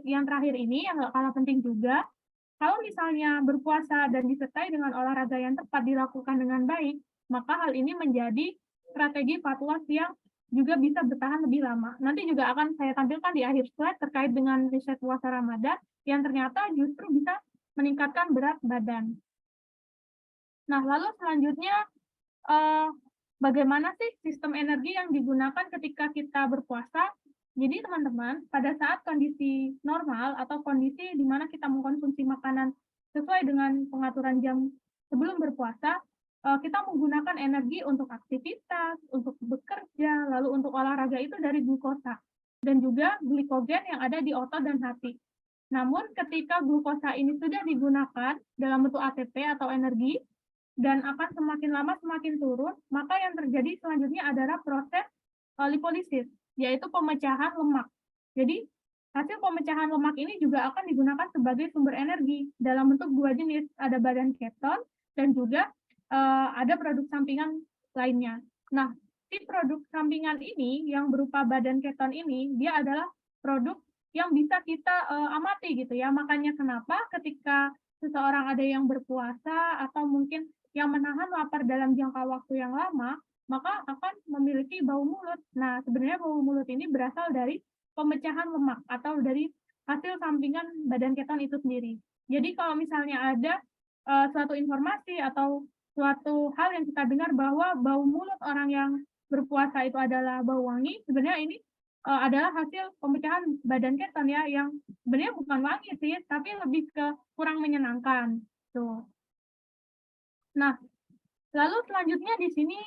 yang terakhir ini yang nggak kalah penting juga, kalau misalnya berpuasa dan disertai dengan olahraga yang tepat dilakukan dengan baik, maka hal ini menjadi strategi fatwas yang juga bisa bertahan lebih lama. Nanti juga akan saya tampilkan di akhir slide terkait dengan riset puasa Ramadan yang ternyata justru bisa meningkatkan berat badan. Nah, lalu selanjutnya bagaimana sih sistem energi yang digunakan ketika kita berpuasa? Jadi teman-teman, pada saat kondisi normal atau kondisi di mana kita mengkonsumsi makanan sesuai dengan pengaturan jam sebelum berpuasa, kita menggunakan energi untuk aktivitas, untuk bekerja, lalu untuk olahraga itu dari glukosa, dan juga glikogen yang ada di otot dan hati. Namun ketika glukosa ini sudah digunakan dalam bentuk ATP atau energi, dan akan semakin lama semakin turun, maka yang terjadi selanjutnya adalah proses lipolisis, yaitu pemecahan lemak. Jadi, hasil pemecahan lemak ini juga akan digunakan sebagai sumber energi dalam bentuk dua jenis, ada badan keton dan juga ada produk sampingan lainnya. Nah, si produk sampingan ini yang berupa badan keton ini, dia adalah produk yang bisa kita amati gitu ya. Makanya kenapa ketika seseorang ada yang berpuasa atau mungkin yang menahan lapar dalam jangka waktu yang lama, maka akan memiliki bau mulut. Nah, sebenarnya bau mulut ini berasal dari pemecahan lemak atau dari hasil sampingan badan keton itu sendiri. Jadi kalau misalnya ada suatu informasi atau suatu hal yang kita dengar bahwa bau mulut orang yang berpuasa itu adalah bau wangi, sebenarnya ini adalah hasil pemecahan badan keton ya, yang sebenarnya bukan wangi sih, tapi lebih ke kurang menyenangkan. Tuh. Nah, lalu selanjutnya di sini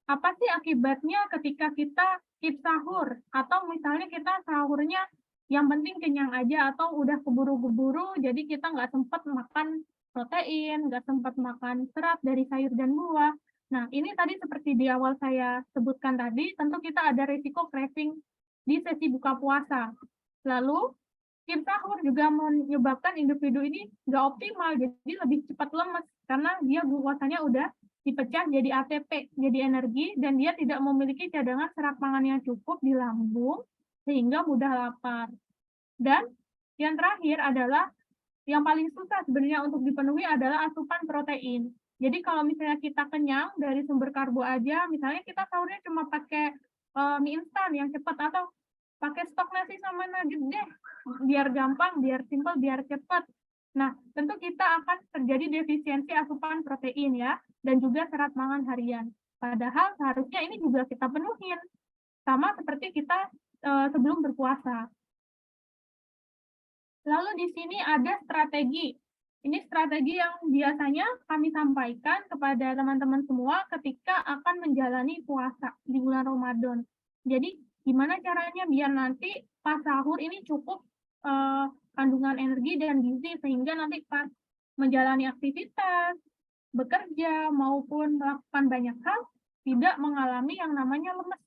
apa sih akibatnya ketika kita skip sahur atau misalnya kita sahurnya yang penting kenyang aja atau udah keburu-buru jadi kita nggak sempat makan protein, nggak sempat makan serat dari sayur dan buah. Nah, ini tadi seperti di awal saya sebutkan tadi, tentu kita ada risiko craving di sesi buka puasa. Lalu, skip sahur juga menyebabkan individu ini nggak optimal, jadi lebih cepat lemes karena dia glukosanya udah dipecah jadi ATP, jadi energi, dan dia tidak memiliki cadangan serat pangan yang cukup di lambung, sehingga mudah lapar. Dan yang terakhir adalah, yang paling susah sebenarnya untuk dipenuhi adalah asupan protein. Jadi kalau misalnya kita kenyang dari sumber karbo aja, misalnya kita sahurnya cuma pakai mie instan yang cepat, atau pakai stok nasi sama nugget deh, biar gampang, biar simpel, biar cepat. Nah, tentu kita akan terjadi defisiensi asupan protein ya, dan juga serat pangan harian. Padahal seharusnya ini juga kita penuhin, sama seperti kita sebelum berpuasa. Lalu di sini ada strategi. Ini strategi yang biasanya kami sampaikan kepada teman-teman semua ketika akan menjalani puasa di bulan Ramadan. Jadi, gimana caranya biar nanti pas sahur ini cukup kandungan energi dan gizi, sehingga nanti pas menjalani aktivitas, bekerja, maupun melakukan banyak hal, tidak mengalami yang namanya lemes,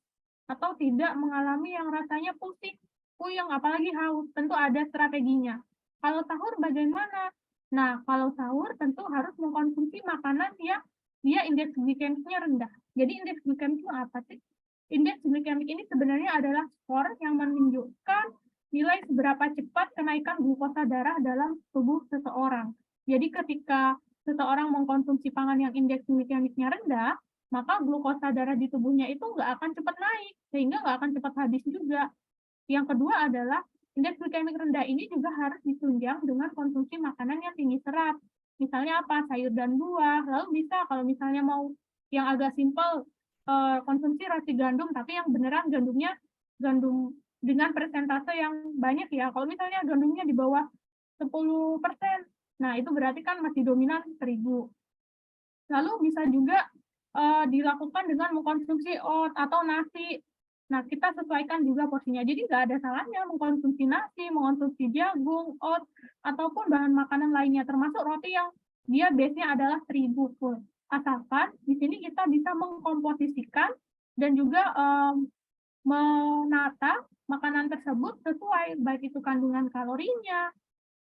atau tidak mengalami yang rasanya pusing, puyeng, apalagi haus. Tentu ada strateginya. Kalau sahur bagaimana? Nah, kalau sahur tentu harus mengkonsumsi makanan yang dia indeks glikemiknya rendah. Jadi indeks glikemik itu apa sih? Indeks glikemik ini sebenarnya adalah skor yang menunjukkan nilai seberapa cepat kenaikan glukosa darah dalam tubuh seseorang. Jadi ketika seseorang mengkonsumsi pangan yang indeks glikemiknya rendah, maka glukosa darah di tubuhnya itu nggak akan cepat naik, sehingga nggak akan cepat habis juga. Yang kedua adalah indeks glikemik rendah ini juga harus ditunjang dengan konsumsi makanan yang tinggi serat. Misalnya apa? Sayur dan buah. Lalu bisa kalau misalnya mau yang agak simpel, konsumsi roti gandum, tapi yang beneran gandumnya gandum dengan persentase yang banyak ya. Kalau misalnya gandumnya di bawah 10%, nah itu berarti kan masih dominan terigu. Lalu bisa juga dilakukan dengan mengkonsumsi oat atau nasi. Nah, kita sesuaikan juga porsinya. Jadi nggak ada salahnya mengkonsumsi nasi, mengkonsumsi jagung, oat, ataupun bahan makanan lainnya, termasuk roti yang dia base-nya adalah terigu full. Asalkan di sini kita bisa mengkomposisikan dan juga menata makanan tersebut sesuai, baik itu kandungan kalorinya,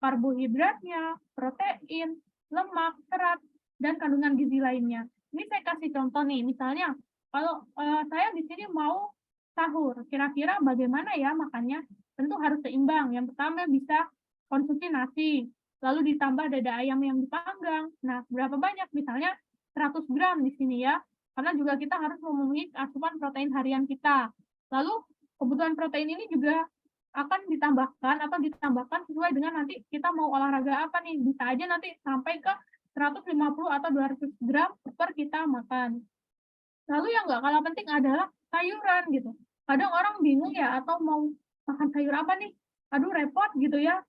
karbohidratnya, protein, lemak, serat, dan kandungan gizi lainnya. Ini saya kasih contoh nih, misalnya kalau saya di sini mau sahur, kira-kira bagaimana ya makannya? Tentu harus seimbang. Yang pertama bisa konsumsi nasi, lalu ditambah dada ayam yang dipanggang. Nah, berapa banyak? Misalnya 100 gram di sini ya, karena juga kita harus memenuhi asupan protein harian kita. Lalu kebutuhan protein ini juga akan ditambahkan sesuai dengan nanti kita mau olahraga apa nih, bisa aja nanti sampai ke 150 atau 200 gram per kita makan. Lalu yang nggak kalah penting adalah sayuran gitu. Kadang orang bingung ya, atau mau makan sayur apa nih? Aduh repot gitu ya,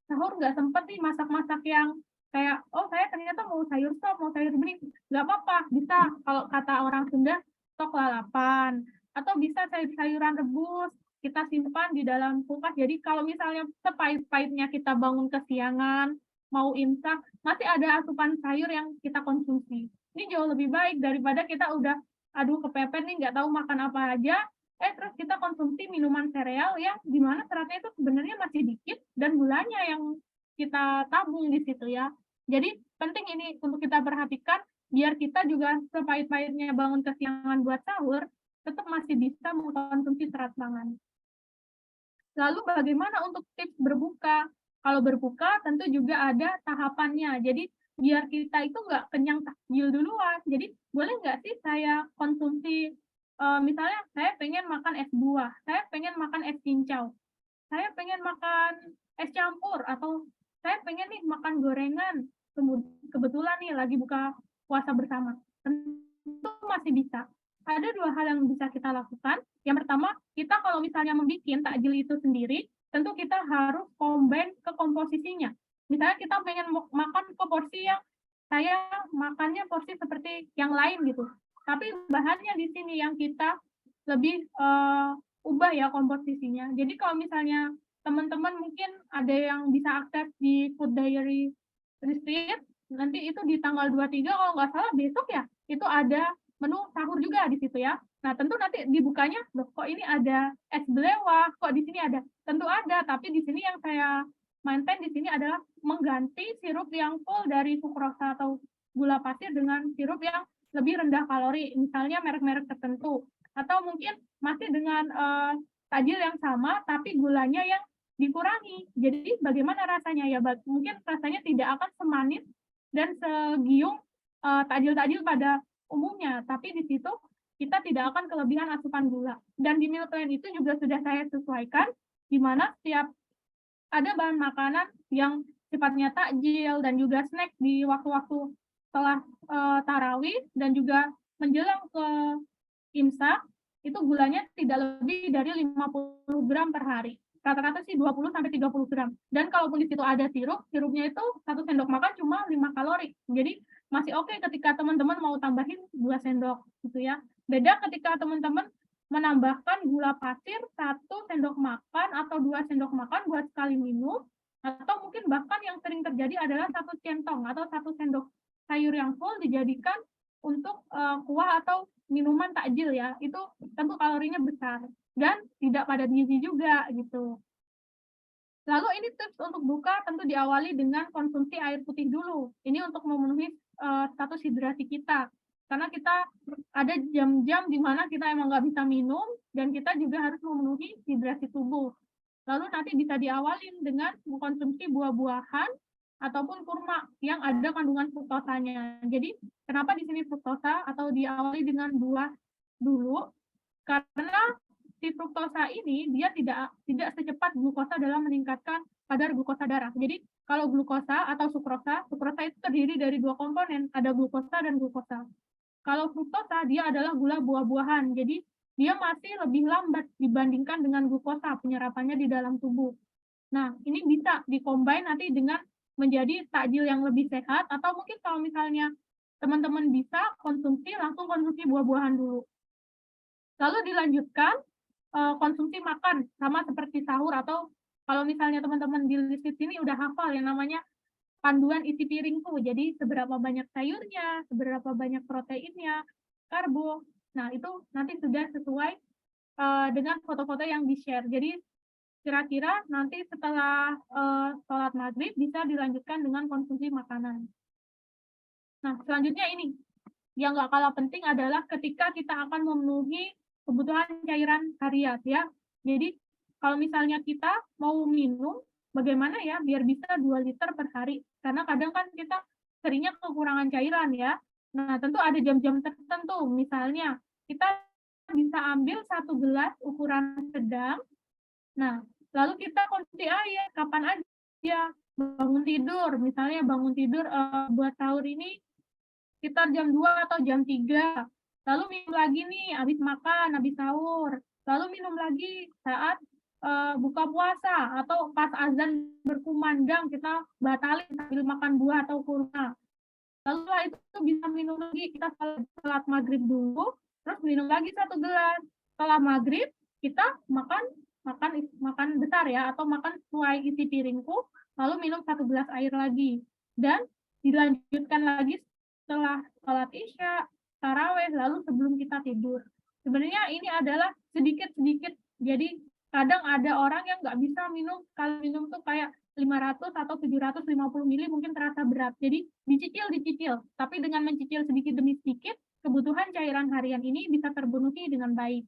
sahur nggak sempet nih masak-masak yang kayak, oh saya ternyata mau sayur sop, mau sayur bening, nggak apa-apa, bisa kalau kata orang Sunda, stok lalapan, atau bisa sayur-sayuran rebus, kita simpan di dalam kulkas. Jadi kalau misalnya sepahit-pahitnya kita bangun kesiangan, mau imsak, masih ada asupan sayur yang kita konsumsi. Ini jauh lebih baik daripada kita udah, aduh kepepet nih nggak tahu makan apa aja, terus kita konsumsi minuman sereal yang dimana seratnya itu sebenarnya masih dikit dan gulanya yang kita tabung di situ ya. Jadi penting ini untuk kita perhatikan biar kita juga sepahit-pahitnya bangun kesiangan buat sahur, tetap masih bisa mengkonsumsi serat pangan. Lalu bagaimana untuk tips berbuka? Kalau berbuka tentu juga ada tahapannya. Jadi biar kita itu nggak kenyang takjil duluan. Jadi boleh nggak sih saya konsumsi, misalnya saya pengen makan es buah, saya pengen makan es cincau, saya pengen makan es campur, atau saya pengen nih makan gorengan, kebetulan nih lagi buka puasa bersama. Tentu masih bisa. Ada dua hal yang bisa kita lakukan. Yang pertama, kita kalau misalnya membuat takjil itu sendiri, tentu kita harus combine ke komposisinya. Misalnya kita pengen makan ke porsi yang saya makannya porsi seperti yang lain gitu. Tapi bahannya di sini yang kita lebih ubah ya komposisinya. Jadi kalau misalnya teman-teman mungkin ada yang bisa akses di Food Diary Retreat, nanti itu di tanggal 23 kalau nggak salah besok ya, itu ada menu sahur juga di situ ya. Nah, tentu nanti dibukanya, loh kok ini ada es belewah, kok di sini ada? Tentu ada, tapi di sini yang saya maintain di sini adalah mengganti sirup yang full dari sukrosa atau gula pasir dengan sirup yang lebih rendah kalori, misalnya merek-merek tertentu. Atau mungkin masih dengan takjil yang sama, tapi gulanya yang dikurangi. Jadi bagaimana rasanya ya? Mungkin rasanya tidak akan semanis dan segiung takjil-takjil pada umumnya, tapi di situ kita tidak akan kelebihan asupan gula. Dan di meal plan itu juga sudah saya sesuaikan, di mana setiap ada bahan makanan yang sifatnya takjil dan juga snack di waktu-waktu setelah tarawih dan juga menjelang ke imsak, itu gulanya tidak lebih dari 50 gram per hari. Rata-rata sih 20 sampai 30 gram. Dan kalaupun di situ ada sirup, sirupnya itu 1 sendok makan cuma 5 kalori. Jadi masih oke ketika teman-teman mau tambahin 2 sendok gitu ya. Beda ketika teman-teman menambahkan gula pasir 1 sendok makan atau 2 sendok makan buat sekali minum, atau mungkin bahkan yang sering terjadi adalah 1 centong atau 1 sendok sayur yang full dijadikan untuk kuah atau minuman takjil ya. Itu tentu kalorinya besar dan tidak padat gizi juga gitu. Lalu ini tips untuk buka tentu diawali dengan konsumsi air putih dulu. Ini untuk memenuhi status hidrasi kita. Karena kita ada jam-jam di mana kita emang nggak bisa minum, dan kita juga harus memenuhi hidrasi tubuh. Lalu nanti bisa diawalin dengan mengkonsumsi buah-buahan ataupun kurma yang ada kandungan fruktosanya. Jadi kenapa di sini fruktosa atau diawali dengan buah dulu? Karena si fruktosa ini dia tidak secepat glukosa dalam meningkatkan kadar glukosa darah. Jadi kalau glukosa atau sukrosa itu terdiri dari 2 komponen, ada glukosa dan glukosa. Kalau fruktosa dia adalah gula buah-buahan. Jadi dia masih lebih lambat dibandingkan dengan glukosa penyerapannya di dalam tubuh. Nah, ini bisa dikombin nanti dengan menjadi takjil yang lebih sehat, atau mungkin kalau misalnya teman-teman bisa langsung konsumsi buah-buahan dulu. Lalu dilanjutkan konsumsi makan sama seperti sahur, atau kalau misalnya teman-teman di list sini udah hafal yang namanya panduan isi piring tuh. Jadi seberapa banyak sayurnya, seberapa banyak proteinnya, karbo. Nah, itu nanti sudah sesuai dengan foto-foto yang di-share. Jadi kira-kira nanti setelah sholat maghrib bisa dilanjutkan dengan konsumsi makanan. Nah, selanjutnya ini yang nggak kalah penting adalah ketika kita akan memenuhi kebutuhan cairan harian ya. Jadi kalau misalnya kita mau minum, bagaimana ya biar bisa 2 liter per hari? Karena kadang kan kita seringnya kekurangan cairan ya. Nah, tentu ada jam-jam tertentu. Misalnya kita bisa ambil 1 gelas ukuran sedang. Nah, lalu kita konsumsi air kapan aja. Bangun tidur, misalnya bangun tidur buat sahur ini sekitar jam 2 atau jam 3. Lalu minum lagi nih habis makan, habis sahur. Lalu minum lagi saat buka puasa atau pas azan berkumandang kita batalin sambil makan buah atau kurma. Lalu setelah itu bisa minum lagi, kita salat maghrib dulu, terus minum lagi 1 gelas. Setelah maghrib kita makan besar ya, atau makan sesuai isi piringku, lalu minum 1 gelas air lagi. Dan dilanjutkan lagi setelah sholat isya, taraweh, lalu sebelum kita tidur. Sebenarnya ini adalah sedikit-sedikit, jadi kadang ada orang yang nggak bisa minum, kalau minum tuh kayak 500 atau 750 mili mungkin terasa berat. Jadi dicicil, tapi dengan mencicil sedikit demi sedikit, kebutuhan cairan harian ini bisa terpenuhi dengan baik.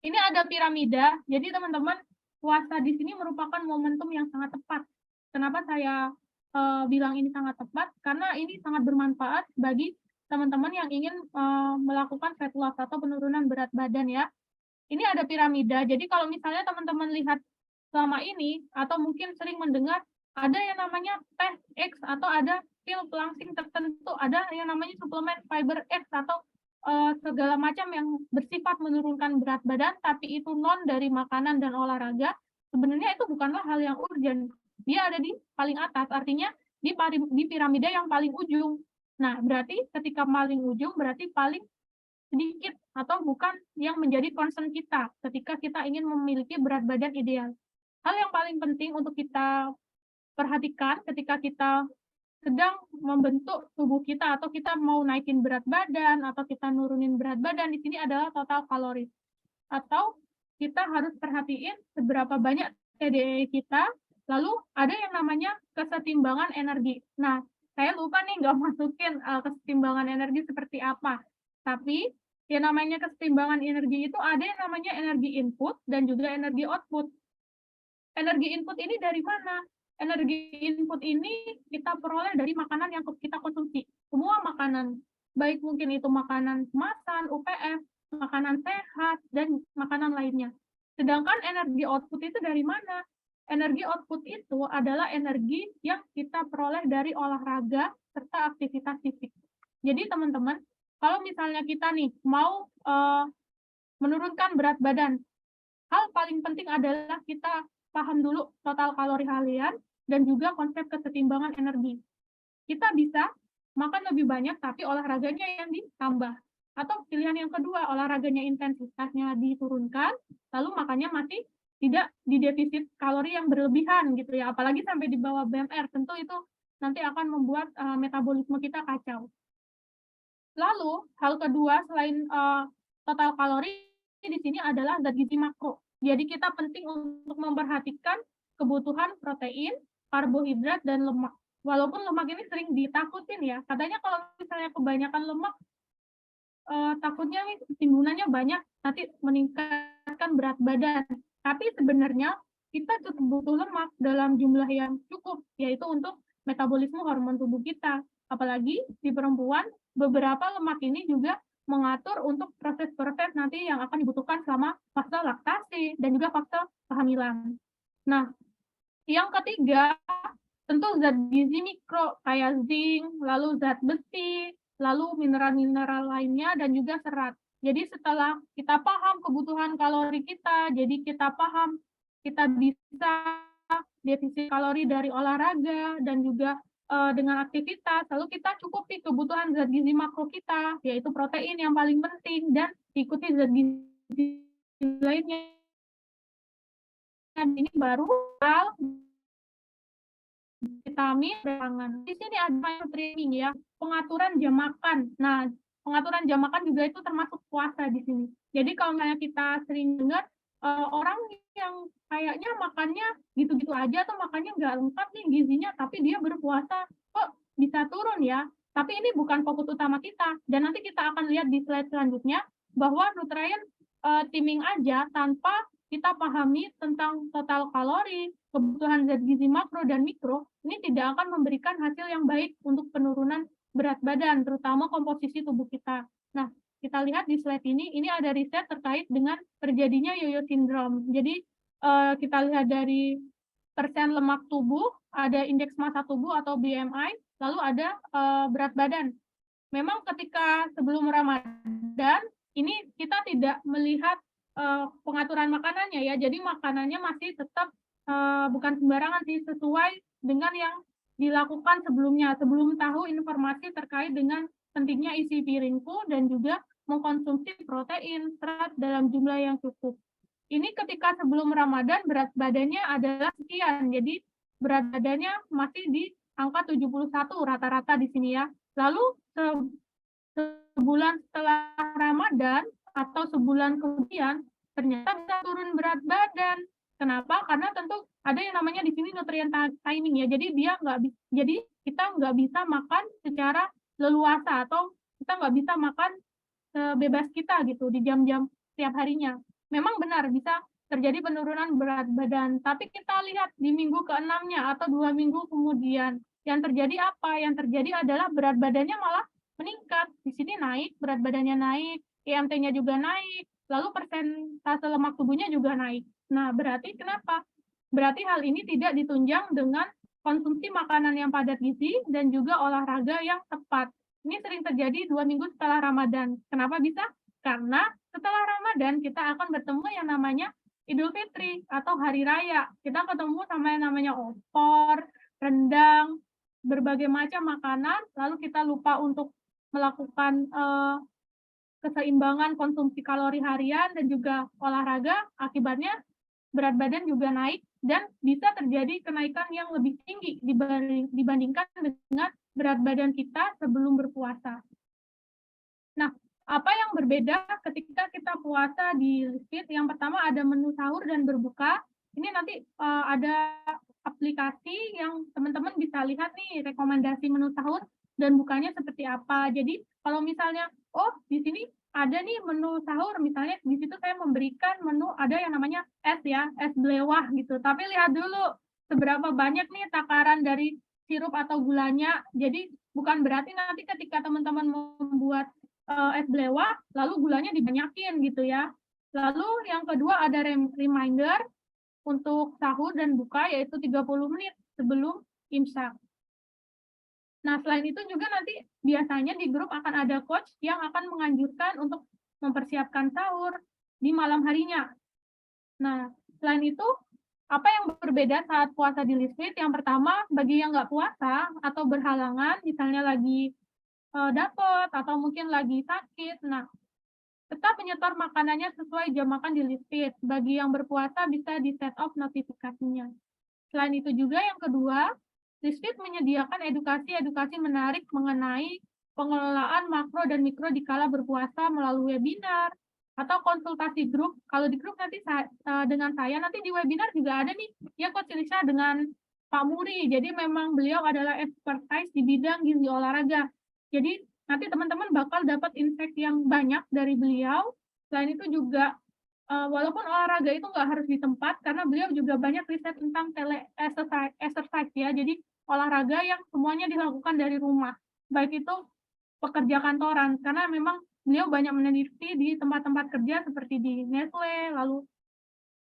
Ini ada piramida, jadi teman-teman, puasa di sini merupakan momentum yang sangat tepat. Kenapa saya bilang ini sangat tepat? Karena ini sangat bermanfaat bagi teman-teman yang ingin melakukan fat loss atau penurunan berat badan ya. Ini ada piramida, jadi kalau misalnya teman-teman lihat selama ini, atau mungkin sering mendengar, ada yang namanya teh X, atau ada pil pelangsing tertentu, ada yang namanya suplemen fiber X, atau segala macam yang bersifat menurunkan berat badan, tapi itu non dari makanan dan olahraga, sebenarnya itu bukanlah hal yang urgent. Dia ada di paling atas, artinya di piramida yang paling ujung. Nah, berarti ketika paling ujung, berarti paling sedikit, atau bukan yang menjadi concern kita ketika kita ingin memiliki berat badan ideal. Hal yang paling penting untuk kita perhatikan ketika kita sedang membentuk tubuh kita, atau kita mau naikin berat badan, atau kita nurunin berat badan, di sini adalah total kalori. Atau kita harus perhatiin seberapa banyak TDE kita, lalu ada yang namanya kesetimbangan energi. Nah, saya lupa nih nggak masukin kesetimbangan energi seperti apa. Tapi yang namanya kesetimbangan energi itu ada yang namanya energi input dan juga energi output. Energi input ini dari mana? Energi input ini kita peroleh dari makanan yang kita konsumsi. Semua makanan, baik mungkin itu makanan kemasan, UPF, makanan sehat, dan makanan lainnya. Sedangkan energi output itu dari mana? Energi output itu adalah energi yang kita peroleh dari olahraga serta aktivitas fisik. Jadi teman-teman, kalau misalnya kita nih mau menurunkan berat badan, hal paling penting adalah kita paham dulu total kalori harian dan juga konsep kesetimbangan energi. Kita bisa makan lebih banyak tapi olahraganya yang ditambah. Atau pilihan yang kedua, olahraganya intensitasnya diturunkan, lalu makannya masih tidak di defisit kalori yang berlebihan gitu ya, apalagi sampai di bawah BMR, tentu itu nanti akan membuat metabolisme kita kacau. Lalu hal kedua selain total kalori di sini adalah zat gizi makro. Jadi kita penting untuk memperhatikan kebutuhan protein, karbohidrat, dan lemak. Walaupun lemak ini sering ditakutin ya, katanya kalau misalnya kebanyakan lemak takutnya nih timbunannya banyak, nanti meningkatkan berat badan. Tapi sebenarnya kita cukup butuh lemak dalam jumlah yang cukup, yaitu untuk metabolisme hormon tubuh kita. Apalagi di perempuan, beberapa lemak ini juga mengatur untuk proses-proses nanti yang akan dibutuhkan selama fase laktasi dan juga fase kehamilan. Nah, yang ketiga, tentu zat gizi mikro kayak zinc, lalu zat besi, lalu mineral-mineral lainnya, dan juga serat. Jadi setelah kita paham kebutuhan kalori kita, jadi kita paham kita bisa defisit kalori dari olahraga dan juga dengan aktivitas, lalu kita cukupi kebutuhan zat gizi makro kita, yaitu protein yang paling penting, dan diikuti zat gizi lainnya. Ini baru vitamin pangan. Di sini ada training ya, pengaturan jam makan. Nah, pengaturan jam makan juga itu termasuk puasa di sini. Jadi kalau misalnya kita sering dengar orang yang kayaknya makannya gitu-gitu aja atau makannya nggak lengkap nih gizinya, tapi dia berpuasa kok bisa turun ya. Tapi ini bukan fokus utama kita. Dan nanti kita akan lihat di slide selanjutnya bahwa Nutrien timing aja tanpa kita pahami tentang total kalori, kebutuhan zat gizi makro dan mikro, ini tidak akan memberikan hasil yang baik untuk penurunan berat badan, terutama komposisi tubuh kita. Nah, kita lihat di slide ini ada riset terkait dengan terjadinya yo-yo syndrome. Jadi, kita lihat dari persen lemak tubuh, ada indeks massa tubuh atau BMI, lalu ada berat badan. Memang ketika sebelum Ramadan, ini kita tidak melihat pengaturan makanannya ya, jadi makanannya masih tetap bukan sembarangan sih, sesuai dengan yang dilakukan sebelumnya, sebelum tahu informasi terkait dengan pentingnya isi piringku dan juga mengkonsumsi protein, serat dalam jumlah yang cukup. Ini ketika sebelum Ramadan berat badannya adalah sekian, jadi berat badannya masih di angka 71 rata-rata di sini ya. Lalu sebulan setelah Ramadan atau sebulan kemudian ternyata bisa turun berat badan. Kenapa? Karena tentu ada yang namanya di sini nutrien timing ya. Jadi kita nggak bisa makan secara leluasa atau kita nggak bisa makan bebas kita gitu di jam-jam setiap harinya. Memang benar bisa terjadi penurunan berat badan, tapi kita lihat di minggu ke-6-nya atau 2 minggu kemudian yang terjadi apa? Yang terjadi adalah berat badannya malah meningkat. Di sini naik, berat badannya naik, IMT-nya juga naik, lalu persentase lemak tubuhnya juga naik. Nah, berarti kenapa? Berarti hal ini tidak ditunjang dengan konsumsi makanan yang padat gizi dan juga olahraga yang tepat. Ini sering terjadi 2 minggu setelah Ramadan. Kenapa bisa? Karena setelah Ramadan kita akan bertemu yang namanya Idul Fitri atau Hari Raya. Kita ketemu sama yang namanya opor, rendang, berbagai macam makanan, lalu kita lupa untuk melakukan keseimbangan konsumsi kalori harian dan juga olahraga, akibatnya berat badan juga naik dan bisa terjadi kenaikan yang lebih tinggi dibandingkan dengan berat badan kita sebelum berpuasa. Nah, apa yang berbeda ketika kita puasa di Lisfit? Yang pertama ada menu sahur dan berbuka. Ini nanti ada aplikasi yang teman-teman bisa lihat nih rekomendasi menu sahur dan bukanya seperti apa. Jadi kalau misalnya, oh di sini ada nih menu sahur, misalnya di situ saya memberikan menu ada yang namanya es ya, es belewah gitu. Tapi lihat dulu seberapa banyak nih takaran dari sirup atau gulanya. Jadi bukan berarti nanti ketika teman-teman membuat es belewah, lalu gulanya dibanyakin gitu ya. Lalu yang kedua ada reminder untuk sahur dan buka, yaitu 30 menit sebelum imsak. Nah, selain itu juga nanti biasanya di grup akan ada coach yang akan menganjurkan untuk mempersiapkan sahur di malam harinya. Nah, selain itu, apa yang berbeda saat puasa di Lisfit? Yang pertama, bagi yang nggak puasa atau berhalangan, misalnya lagi dapat atau mungkin lagi sakit, nah tetap menyetor makanannya sesuai jam makan di Lisfit. Bagi yang berpuasa bisa di set off notifikasinya. Selain itu juga yang kedua, Lisfit menyediakan edukasi menarik mengenai pengelolaan makro dan mikro di kala berpuasa melalui webinar atau konsultasi grup. Kalau di grup nanti dengan saya, nanti di webinar juga ada nih, ya Coach Lisa dengan Pak Muri. Jadi memang beliau adalah expertise di bidang gizi olahraga. Jadi nanti teman-teman bakal dapat insight yang banyak dari beliau. Selain itu juga, walaupun olahraga itu nggak harus di tempat, karena beliau juga banyak riset tentang exercise ya, jadi olahraga yang semuanya dilakukan dari rumah, baik itu pekerja kantoran, karena memang beliau banyak meneliti di tempat-tempat kerja seperti di Nestle, lalu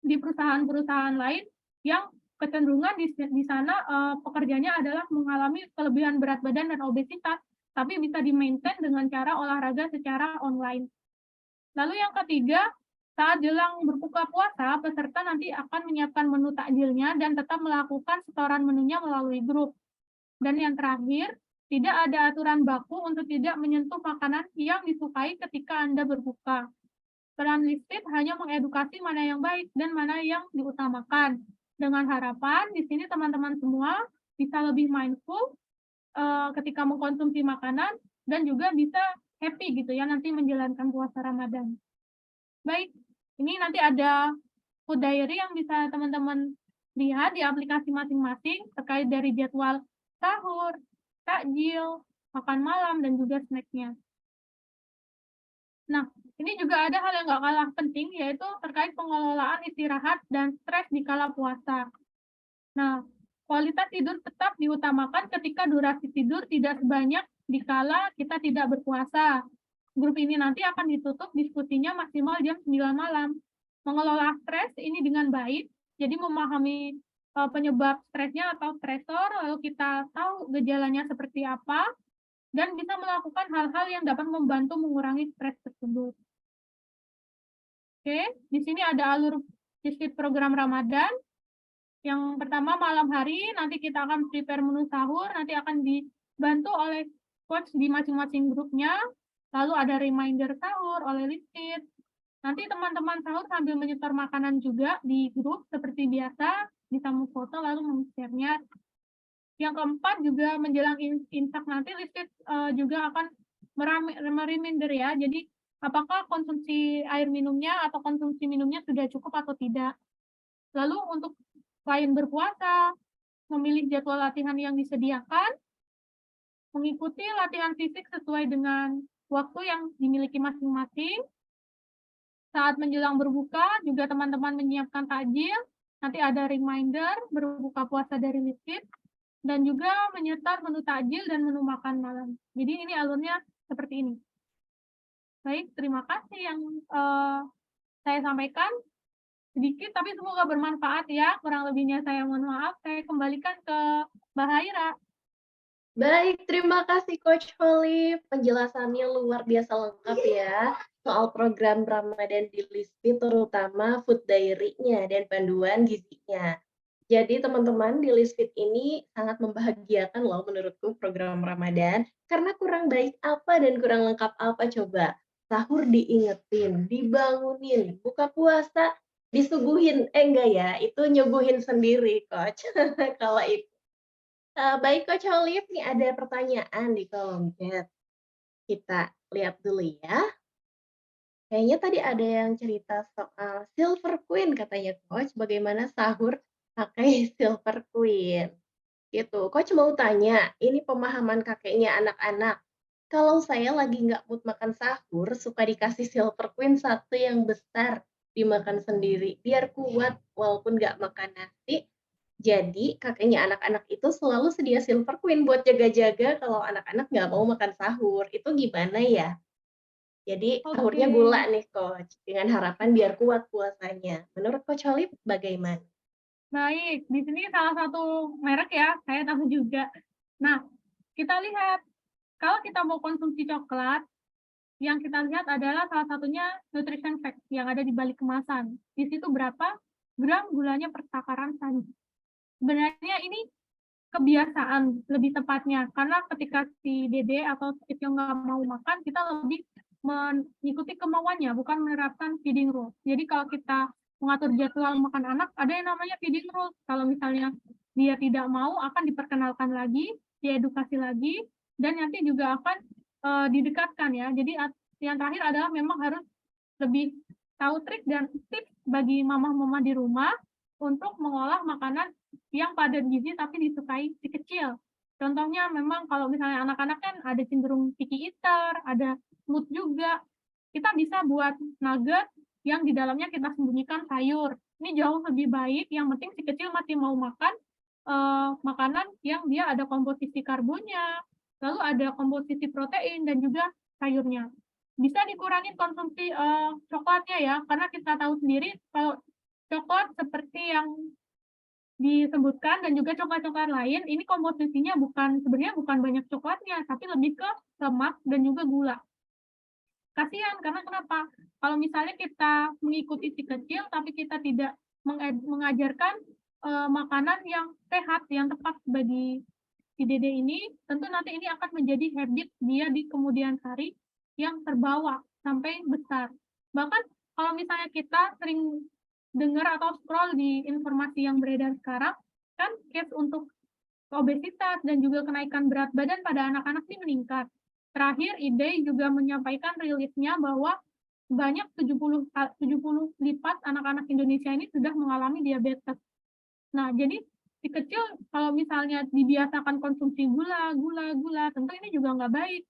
di perusahaan-perusahaan lain yang kecenderungan di sana pekerjanya adalah mengalami kelebihan berat badan dan obesitas. tapi bisa di-maintain dengan cara olahraga secara online. Lalu yang ketiga, saat jelang berbuka puasa, peserta nanti akan menyiapkan menu takjilnya dan tetap melakukan setoran menunya melalui grup. Dan yang terakhir, tidak ada aturan baku untuk tidak menyentuh makanan yang disukai ketika Anda berbuka. Peran Listit hanya mengedukasi mana yang baik dan mana yang diutamakan. Dengan harapan di sini teman-teman semua bisa lebih mindful ketika mengkonsumsi makanan dan juga bisa happy gitu ya nanti menjalankan puasa Ramadan. Baik, ini nanti ada food diary yang bisa teman-teman lihat di aplikasi masing-masing terkait dari jadwal sahur, takjil, makan malam, dan juga snack-nya. Nah, ini juga ada hal yang nggak kalah penting, yaitu terkait pengelolaan istirahat dan stres di kala puasa. Nah, kualitas tidur tetap diutamakan ketika durasi tidur tidak sebanyak di kala kita tidak berpuasa. Grup ini nanti akan ditutup diskusinya maksimal jam 9 malam. Mengelola stres ini dengan baik, jadi memahami penyebab stresnya atau stresor, lalu kita tahu gejalanya seperti apa, dan bisa melakukan hal-hal yang dapat membantu mengurangi stres tersebut. Oke, di sini ada alur Listit program Ramadan. Yang pertama malam hari, nanti kita akan prepare menu sahur, nanti akan dibantu oleh coach di masing-masing grupnya. Lalu ada reminder sahur oleh Listit. Nanti teman-teman sahur sambil menyetor makanan juga di grup seperti biasa, bisa memfoto lalu men-share-nya. Yang keempat juga menjelang imsak nanti Listit juga akan mereminder ya. Jadi apakah konsumsi air minumnya atau konsumsi minumnya sudah cukup atau tidak. Lalu untuk selain berpuasa, memilih jadwal latihan yang disediakan, mengikuti latihan fisik sesuai dengan waktu yang dimiliki masing-masing. Saat menjelang berbuka, juga teman-teman menyiapkan takjil, nanti ada reminder berbuka puasa dari Listit, dan juga menyetor menu takjil dan menu makan malam. Jadi ini alurnya seperti ini. Baik, terima kasih yang saya sampaikan. Sedikit, tapi semoga bermanfaat ya. Kurang lebihnya saya mohon maaf. Saya kembalikan ke Mbak Haira. Baik, terima kasih Coach Holly. Penjelasannya luar biasa lengkap ya soal program Ramadan di Listit, terutama food diary-nya dan panduan gizinya. Jadi teman-teman di Listit ini sangat membahagiakan loh menurutku program Ramadan, karena kurang baik apa dan kurang lengkap apa coba. Sahur diingetin, dibangunin, buka puasa disuguhin, enggak ya, itu nyuguhin sendiri Coach. Kalau itu. Baik Coach Olive, nih ada pertanyaan di kolom chat. Kita lihat dulu ya. Kayaknya tadi ada yang cerita soal Silver Queen katanya Coach, bagaimana sahur pakai Silver Queen. Gitu. Coach mau tanya, ini pemahaman kakeknya anak-anak. Kalau saya lagi nggak mood makan sahur, suka dikasih Silver Queen satu yang besar, dimakan sendiri, biar kuat walaupun nggak makan nasi. Jadi kakeknya anak-anak itu selalu sedia Silver Queen buat jaga-jaga kalau anak-anak nggak mau makan sahur. Itu gimana ya? Jadi sahurnya Oke, gula nih Coach, dengan harapan biar kuat puasanya. Menurut Coach Holip bagaimana? baik. Di sini salah satu merek ya, saya tahu juga. Nah, kita lihat, kalau kita mau konsumsi coklat, yang kita lihat adalah salah satunya nutrition fact yang ada di balik kemasan. Di situ berapa gram gulanya per takaran saja. Sebenarnya ini kebiasaan lebih tepatnya, karena ketika si dede atau si kecil nggak mau makan, kita lebih mengikuti kemauannya, bukan menerapkan feeding rule. Jadi kalau kita mengatur jadwal makan anak, ada yang namanya feeding rule. Kalau misalnya dia tidak mau, akan diperkenalkan lagi, diedukasi lagi, dan nanti juga akan didekatkan ya. Jadi yang terakhir adalah memang harus lebih tahu trik dan tips bagi mama-mama di rumah untuk mengolah makanan yang padat gizi tapi disukai si kecil. Contohnya memang kalau misalnya anak-anak kan ada cenderung picky eater, ada mood juga. Kita bisa buat nugget yang di dalamnya kita sembunyikan sayur. Ini jauh lebih baik, yang penting si kecil masih mau makan makanan yang dia ada komposisi karbonnya, lalu ada komposisi protein dan juga sayurnya. Bisa dikurangi konsumsi coklatnya ya, karena kita tahu sendiri kalau coklat seperti yang disebutkan dan juga coklat-coklat lain ini komposisinya sebenarnya bukan banyak coklatnya, tapi lebih ke lemak dan juga gula. Kasihan karena kenapa? Kalau misalnya kita mengikuti si kecil tapi kita tidak mengajarkan makanan yang sehat, yang tepat bagi si dede ini, tentu nanti ini akan menjadi habit dia di kemudian hari yang terbawa sampai besar. Bahkan kalau misalnya kita sering dengar atau scroll di informasi yang beredar sekarang, kan case untuk obesitas dan juga kenaikan berat badan pada anak-anak ini meningkat. Terakhir, IDEI juga menyampaikan rilisnya bahwa banyak 70 lipat anak-anak Indonesia ini sudah mengalami diabetes. Nah, jadi si kecil kalau misalnya dibiasakan konsumsi gula, tentu ini juga nggak baik.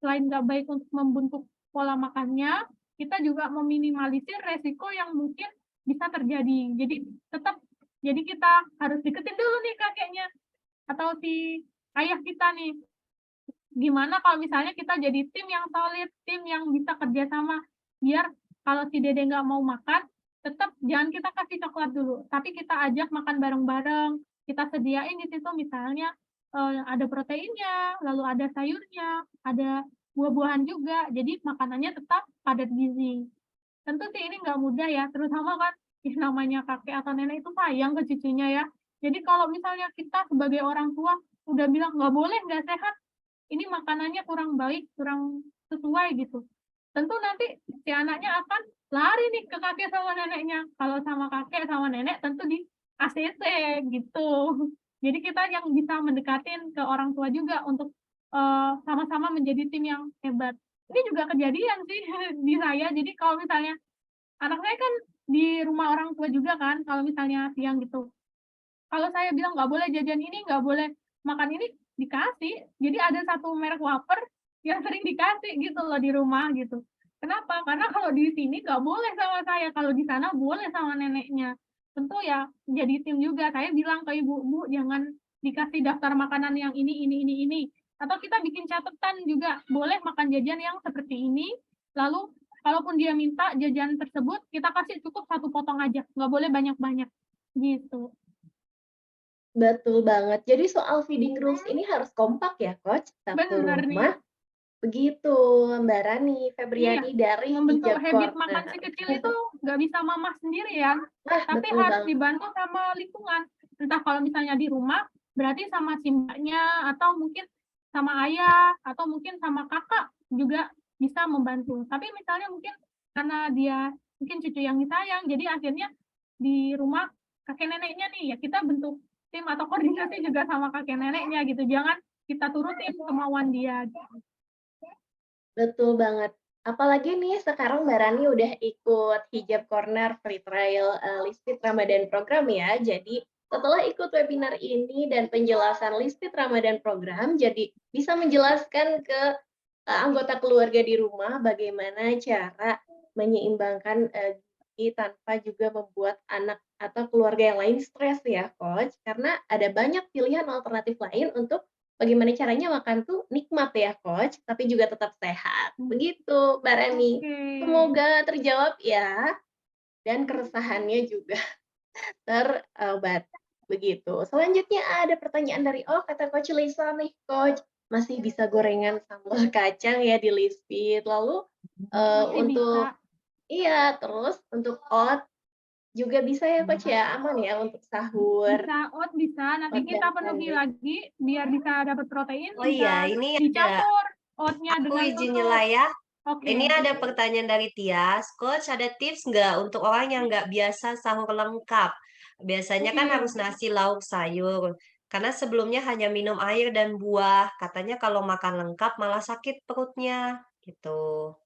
Selain nggak baik untuk membentuk pola makannya, kita juga meminimalisir resiko yang mungkin bisa terjadi. Jadi kita harus deketin dulu nih kakeknya atau si ayah kita nih. Gimana kalau misalnya kita jadi tim yang solid, tim yang bisa kerjasama, biar kalau si dede nggak mau makan, tetap jangan kita kasih coklat dulu, tapi kita ajak makan bareng-bareng, kita sediain di situ misalnya ada proteinnya, lalu ada sayurnya, ada buah-buahan juga, jadi makanannya tetap padat gizi. Tentu sih ini nggak mudah ya, terutama kan namanya kakek atau nenek itu sayang ke cucunya ya. Jadi kalau misalnya kita sebagai orang tua udah bilang nggak boleh, nggak sehat, ini makanannya kurang baik, kurang sesuai gitu. Tentu nanti si anaknya akan lari nih ke kakek sama neneknya. Kalau sama kakek sama nenek tentu di ACC gitu. Jadi kita yang bisa mendekatin ke orang tua juga untuk sama-sama menjadi tim yang hebat. Ini juga kejadian sih di saya. Jadi kalau misalnya anak saya kan di rumah orang tua juga kan, kalau misalnya siang gitu. Kalau saya bilang nggak boleh jajan ini, nggak boleh makan ini, dikasih. Jadi ada satu merek wafer yang sering dikasih gitu loh di rumah gitu. Kenapa? Karena kalau di sini nggak boleh sama saya, kalau di sana boleh sama neneknya. Tentu ya jadi tim juga. Saya bilang ke ibu, Bu, jangan dikasih daftar makanan yang ini. Atau kita bikin catatan juga, boleh makan jajan yang seperti ini. Lalu kalaupun dia minta jajan tersebut, kita kasih cukup satu potong aja, nggak boleh banyak-banyak gitu. Betul banget. Jadi soal feeding rules ini harus kompak ya, Coach? Satu Bener nih. rumah. Begitu, Mbak Rani Iya, Febriani dari membentuk Hijab habit makan si Corner. kecil itu nggak bisa mama sendiri ya, Wah, tapi betul harus banget. dibantu sama lingkungan. Entah kalau misalnya di rumah, berarti sama si mbaknya, atau mungkin sama ayah, atau mungkin sama kakak juga bisa membantu. Tapi misalnya mungkin karena dia mungkin cucu yang disayang, jadi akhirnya di rumah kakek neneknya nih, ya kita bentuk tim atau koordinasi juga sama kakek neneknya gitu. Jangan kita turutin kemauan dia. Betul banget. Apalagi nih sekarang Mbak Rani udah ikut Hijab Corner Free Trial Listed Ramadan Program ya. Jadi setelah ikut webinar ini dan penjelasan Listed Ramadan Program, jadi bisa menjelaskan ke anggota keluarga di rumah bagaimana cara menyeimbangkan gizi tanpa juga membuat anak atau keluarga yang lain stres ya, Coach. Karena ada banyak pilihan alternatif lain untuk bagaimana caranya makan tuh nikmat ya, Coach, tapi juga tetap sehat. Begitu, Mbak Rani. Semoga terjawab ya, dan keresahannya juga terobati. Begitu. Selanjutnya ada pertanyaan dari kata Coach Lisa nih, Coach. Masih bisa gorengan sambal kacang ya di Lisbit. Lalu untuk Bisa. iya, terus untuk oat juga bisa ya, Coach ya, aman ya untuk sahur. Bisa, oat bisa. Nanti Oat kita dan penuhi sandwich. lagi biar bisa dapat protein. Oh iya, Bisa ini ada dicampur oatnya aku dengan izin susu. nyela ya. Oke. Ini ada pertanyaan dari Tias. Coach, ada tips nggak untuk orang yang nggak biasa sahur lengkap? Biasanya kan Oke. harus nasi, lauk, sayur. Karena sebelumnya hanya minum air dan buah. Katanya kalau makan lengkap malah sakit perutnya. Gitu.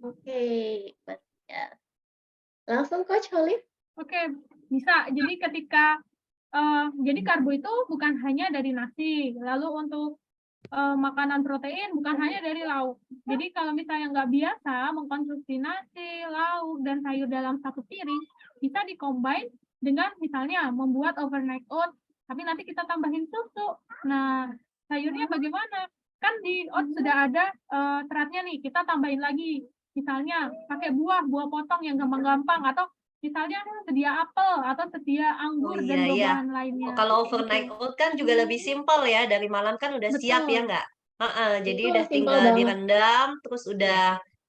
Oke, ya. Langsung Coach Olive. Oke, bisa. Jadi ketika jadi karbo itu bukan hanya dari nasi. Lalu untuk makanan protein bukan hanya dari lauk. Jadi kalau misalnya nggak biasa mengkonsumsi nasi, lauk, dan sayur dalam satu piring, bisa dikombin dengan misalnya membuat overnight oats, tapi nanti kita tambahin susu. Nah, sayurnya bagaimana? Kan di oats sudah ada seratnya nih, kita tambahin lagi. Misalnya pakai buah potong yang gampang-gampang, atau misalnya sedia apel atau sedia anggur dan iya. buah-buahan lainnya. Kalau Kayak overnight gitu. oat kan juga lebih simpel ya, dari malam kan udah siap ya Betul. nggak? Heeh, jadi Betul, udah simpel tinggal banget. direndam, terus Iya, udah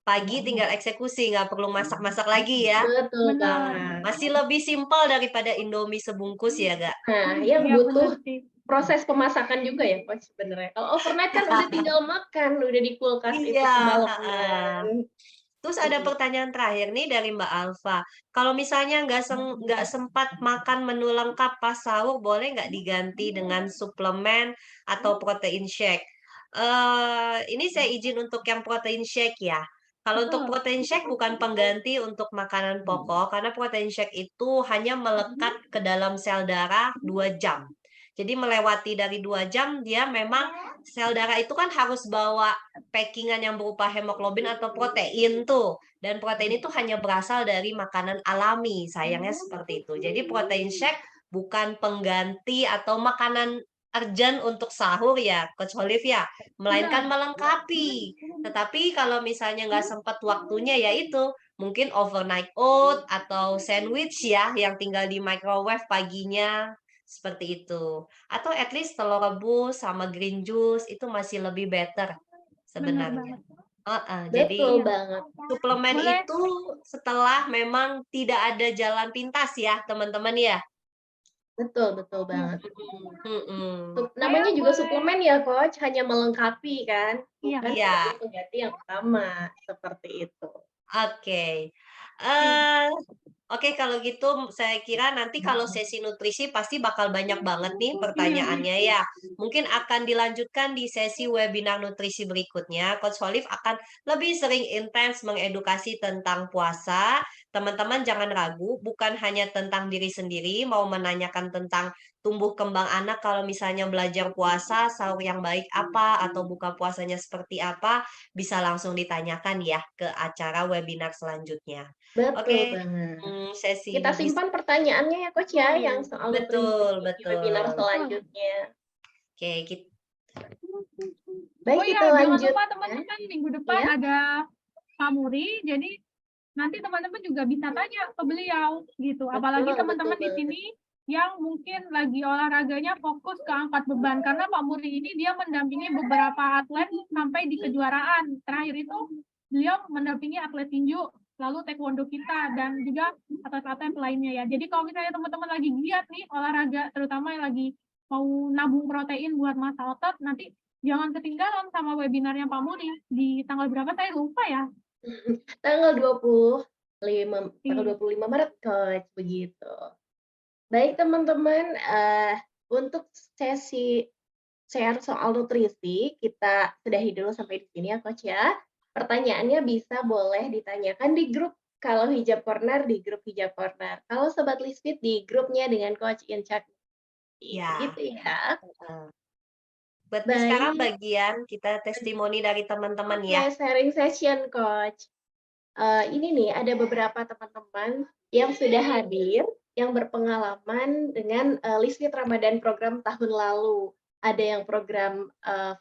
pagi tinggal eksekusi, nggak perlu masak-masak lagi ya. betul Benar. banget. Masih lebih simpel daripada Indomie sebungkus ya, Gak? Nah, yang Iya benar butuh sih. proses pemasakan juga ya, Coach, sebenarnya. Kalau overnight kan udah tinggal makan, udah di kulkas itu Iya, heeh. semalaman. Terus ada Mhm. pertanyaan terakhir nih dari Mbak Alfa. Kalau misalnya nggak sempat makan menu lengkap pas sahur, boleh nggak diganti dengan suplemen atau protein shake? Ini saya izin untuk yang protein shake ya. Kalau untuk Betul. protein shake bukan pengganti untuk makanan pokok, karena protein shake itu hanya melekat ke dalam sel darah 2 jam. Jadi melewati dari 2 jam, dia memang sel darah itu kan harus bawa packingan yang berupa hemoglobin atau protein tuh. Dan protein itu hanya berasal dari makanan alami, sayangnya seperti itu. Jadi protein shake bukan pengganti atau makanan urgent untuk sahur ya, Coach Olive ya, melainkan Benar. melengkapi. Tetapi kalau misalnya nggak sempat waktunya ya itu, mungkin overnight oat atau sandwich ya, yang tinggal di microwave paginya, seperti itu. Atau at least telur rebus sama green juice itu masih lebih better Benar sebenarnya. banget. Jadi Betul Iya. banget. suplemen Boleh. itu setelah memang tidak ada jalan pintas ya teman-teman ya. Betul, betul Iya. banget. Mm-mm. Namanya Saya juga boleh. suplemen ya, Coach, hanya melengkapi kan, Iya. bukan Iya, sebagai pengganti yang utama, seperti itu. oke. Iya. Eh, Oke, kalau gitu saya kira nanti kalau sesi nutrisi pasti bakal banyak banget nih Iya. pertanyaannya ya. Mungkin akan dilanjutkan di sesi webinar nutrisi berikutnya. Coach Olive akan lebih sering intens mengedukasi tentang puasa. Teman-teman jangan ragu, bukan hanya tentang diri sendiri, mau menanyakan tentang tumbuh kembang anak kalau misalnya belajar puasa, sahur yang baik apa, atau buka puasanya seperti apa, bisa langsung ditanyakan ya ke acara webinar selanjutnya. Betul Oke, banget. sesi Kita ini simpan pertanyaannya ya, Coach, ya, yang soal nutrisi betul, di webinar betul. Betul. selanjutnya. Oke, kita Oh Baik, iya, kita jangan lanjut lupa ya. teman-teman minggu depan Iya, ada Pak Muri, jadi nanti teman-teman juga bisa tanya ke beliau gitu. Apalagi betul teman-teman di banget. sini yang mungkin lagi olahraganya fokus ke angkat beban, karena Pak Muri ini dia mendampingi beberapa atlet sampai di kejuaraan. Terakhir itu beliau mendampingi atlet tinju, lalu taekwondo kita, dan juga atlet-atlet lainnya ya. Jadi kalau misalnya teman-teman lagi giat nih olahraga, terutama yang lagi mau nabung protein buat masa otot, nanti jangan ketinggalan sama webinarnya Pak Muri di tanggal berapa saya lupa ya. Tanggal 25 Iya. Maret, Coach, begitu. Baik, teman-teman, untuk sesi share soal nutrisi, kita sudahi dulu sampai di sini ya, Coach, ya. Pertanyaannya bisa boleh ditanyakan di grup, kalau Hijab Corner di grup Hijab Corner. Kalau Sobat Lisfit di grupnya dengan Coach Incak. ya. Begitu ya. Berarti sekarang Baik. bagian kita testimoni dari teman-teman ya. Oke, sharing session, Coach. Ini nih ada beberapa teman-teman yang sudah hadir, yang berpengalaman dengan Lisfit Ramadan program tahun lalu. Ada yang program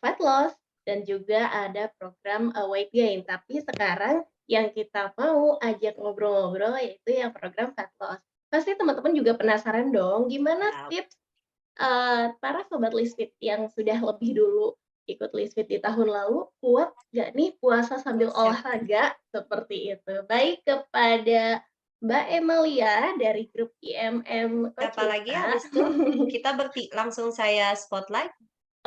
fat loss dan juga ada program weight gain. Tapi sekarang yang kita mau ajak ngobrol-ngobrol yaitu yang program fat loss. Pasti teman-teman juga penasaran dong, gimana Ya, tips para sobat Lisfit yang sudah lebih dulu ikut Lisfit di tahun lalu, kuat nggak nih puasa sambil siap. olahraga? Seperti itu. Baik, kepada Mbak Emalia dari grup IMM Siapa lagi Kocinta. habis itu? Kita langsung saya spotlight.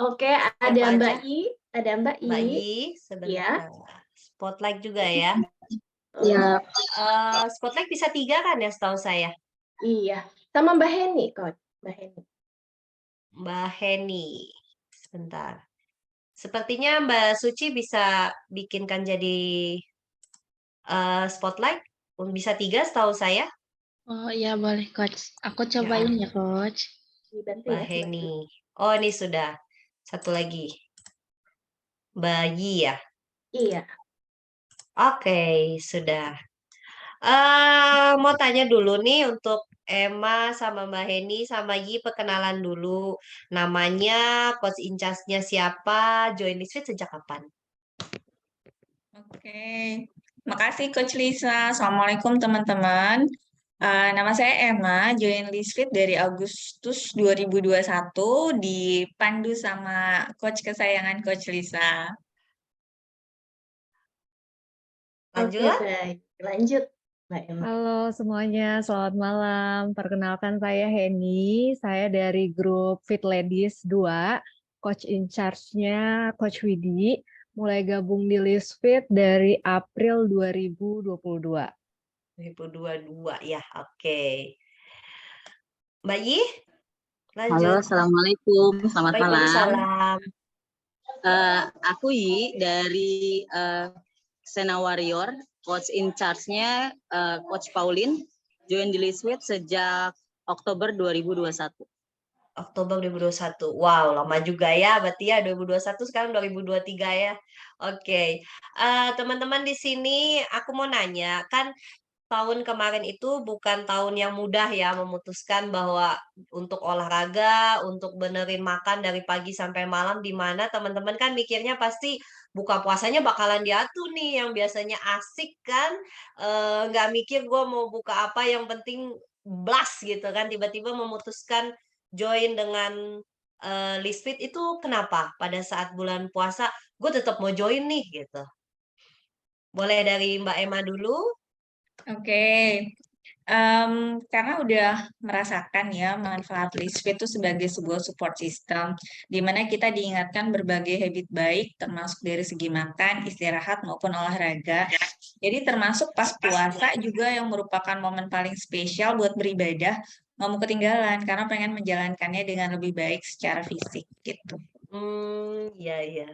Oke, ada Siapa Mbak aja? I, ada Mbak Mbak I. Yi, Ya, sebentar. Spotlight juga ya. ya, Spotlight bisa 3 kan ya setahu saya. iya. Sama Mbak Heni, Coach. Mbak Heni. Mbak Heni. Sebentar. Sepertinya Mbak Suci bisa bikinkan jadi spotlight. Bisa 3 setahu saya. Oh iya boleh Coach. Aku Ya, cobain ya Coach. Dibantu Mbak ya, Mbak I. Heni. Oh, ini sudah. Satu lagi. Mbak Yi ya. Iya. Oke, sudah. Mau tanya dulu nih untuk Emma sama Mbak Heni sama Yi perkenalan dulu. Namanya, coach incasnya siapa, join Lisfit sejak kapan? Oke, makasih Coach Lisa. Assalamualaikum teman-teman. Nama saya Emma, join Lisfit dari Agustus 2021, dipandu sama coach kesayangan Coach Lisa. Oke, Lanjut. baik. Lanjut, Mbak Emma. Halo semuanya, selamat malam. Perkenalkan saya Heni, saya dari grup Fit Ladies 2, coach in charge-nya Coach Widi, mulai gabung di Lisfit dari April 2022. 2022 ya, oke. Mbak Yi, Halo, lanjut. Assalamualaikum. Selamat malam. Waalaikumsalam. Aku Yi dari Sena Warrior, coach in charge-nya Coach Pauline, join di Lisfit sejak Oktober 2021. Oktober 2021. Wow, lama juga ya. Berarti ya 2021 sekarang 2023 ya. Oke. Teman-teman di sini aku mau nanya, kan tahun kemarin itu bukan tahun yang mudah ya memutuskan bahwa untuk olahraga, untuk benerin makan dari pagi sampai malam di mana teman-teman kan mikirnya pasti buka puasanya bakalan diatur nih yang biasanya asik kan nggak mikir gue mau buka apa yang penting blast gitu kan tiba-tiba memutuskan join dengan Lisfit itu kenapa pada saat bulan puasa gue tetap mau join nih gitu. Boleh dari Mbak Emma dulu. Oke, karena udah merasakan ya manfaat Lisfit itu sebagai sebuah support system, di mana kita diingatkan berbagai habit baik, termasuk dari segi makan, istirahat, maupun olahraga. Jadi termasuk pas puasa juga yang merupakan momen paling spesial buat beribadah, nggak mau ketinggalan, karena pengen menjalankannya dengan lebih baik secara fisik gitu. Iya iya.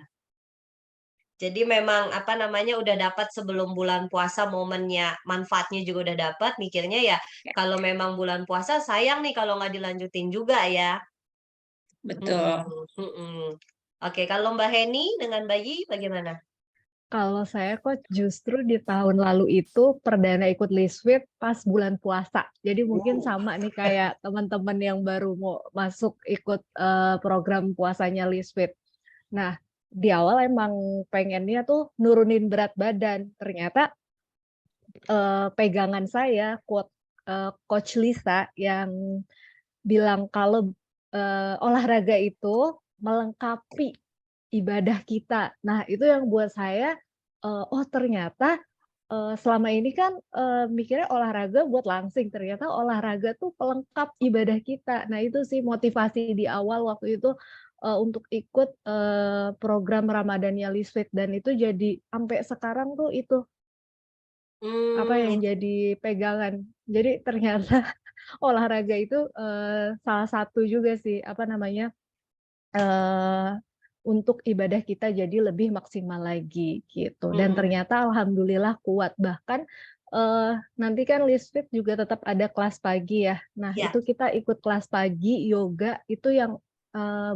Jadi memang apa namanya udah dapat sebelum bulan puasa momennya, manfaatnya juga udah dapat, mikirnya ya kalau memang bulan puasa sayang nih kalau nggak dilanjutin juga ya. Betul. Oke, kalau Mbak Heni dengan Bayi bagaimana? Kalau saya kok justru di tahun lalu itu perdana ikut Lisfit pas bulan puasa. Jadi mungkin sama nih kayak teman-teman yang baru mau masuk ikut program puasanya Lisfit. Nah, di awal emang pengennya tuh nurunin berat badan. Ternyata pegangan saya, quote Coach Lisa yang bilang kalau olahraga itu melengkapi ibadah kita. Nah, itu yang buat saya, oh ternyata selama ini kan mikirnya olahraga buat langsing, ternyata olahraga tuh pelengkap ibadah kita. Nah, itu sih motivasi di awal waktu itu untuk ikut program Ramadannya Lisfit dan itu jadi sampai sekarang tuh itu apa yang jadi pegangan. Jadi ternyata olahraga itu salah satu juga sih apa namanya untuk ibadah kita jadi lebih maksimal lagi gitu. Dan ternyata alhamdulillah kuat. Bahkan nanti kan Lisfit juga tetap ada kelas pagi ya. Nah Ya. itu kita ikut kelas pagi yoga itu yang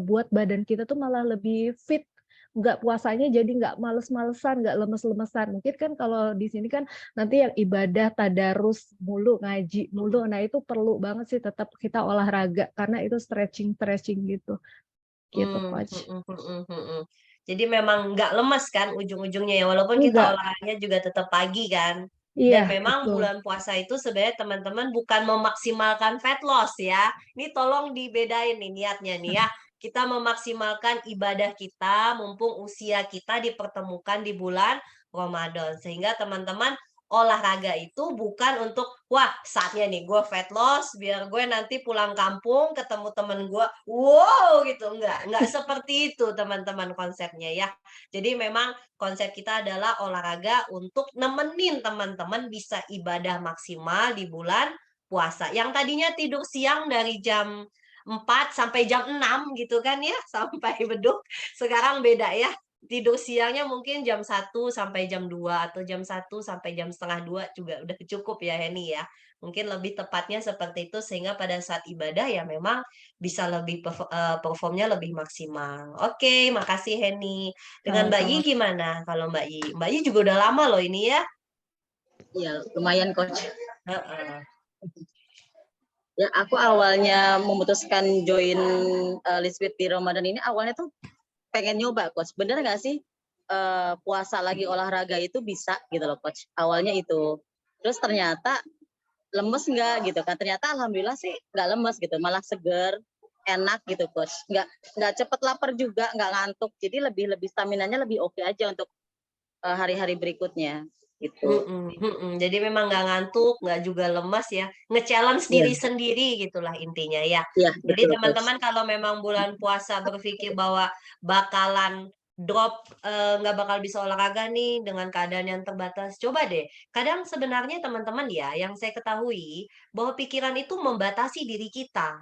buat badan kita tuh malah lebih fit. Nggak puasanya jadi nggak males-malesan, nggak lemes-lemesan. Mungkin kan kalau di sini kan nanti yang ibadah tadarus mulu, ngaji mulu. Nah itu perlu banget sih tetap kita olahraga karena itu stretching gitu. Gitu, Coach. Jadi memang nggak lemes kan ujung-ujungnya ya, walaupun kita Enggak. olahraganya juga tetap pagi kan. Iya, Dan memang betul. bulan puasa itu sebenarnya teman-teman bukan memaksimalkan fat loss ya. Ini tolong dibedain nih niatnya nih ya. Kita memaksimalkan ibadah kita mumpung usia kita dipertemukan di bulan Ramadan. Sehingga teman-teman olahraga itu bukan untuk wah saatnya nih gue fat loss biar gue nanti pulang kampung ketemu temen gue wow gitu enggak seperti itu teman-teman konsepnya ya. Jadi memang konsep kita adalah olahraga untuk nemenin teman-teman bisa ibadah maksimal di bulan puasa yang tadinya tidur siang dari jam 4 sampai jam 6 gitu kan ya sampai beduk sekarang beda ya. Tidur siangnya mungkin jam 1 sampai jam 2 atau jam 1 sampai jam setengah 2 juga udah cukup ya Heni ya. Mungkin lebih tepatnya seperti itu sehingga pada saat ibadah ya memang bisa lebih performnya lebih maksimal. Oke, makasih Heni. Dengan Mbak Yi Sama-sama. gimana kalau Mbak Yi? Mbak Yi juga udah lama loh ini ya. Iya, lumayan Coach. Heeh. Ya, aku awalnya memutuskan join Lisfit di Ramadan ini awalnya tuh pengen nyoba Coach. Bener nggak sih puasa lagi olahraga itu bisa gitu loh Coach. Awalnya itu. Terus ternyata lemes nggak gitu kan. Ternyata alhamdulillah sih nggak lemes gitu, malah seger, enak gitu coach. Nggak cepet lapar juga, nggak ngantuk. Jadi lebih staminanya lebih oke aja untuk hari-hari berikutnya gitu. Jadi memang nggak ngantuk, nggak juga lemas ya, nge-challenge Iya, diri sendiri gitulah intinya ya. iya Jadi betul coach. teman-teman kalau memang bulan puasa berpikir bahwa bakalan drop, nggak bakal bisa olahraga nih dengan keadaan yang terbatas, coba deh. Kadang sebenarnya teman-teman ya, yang saya ketahui bahwa pikiran itu membatasi diri kita,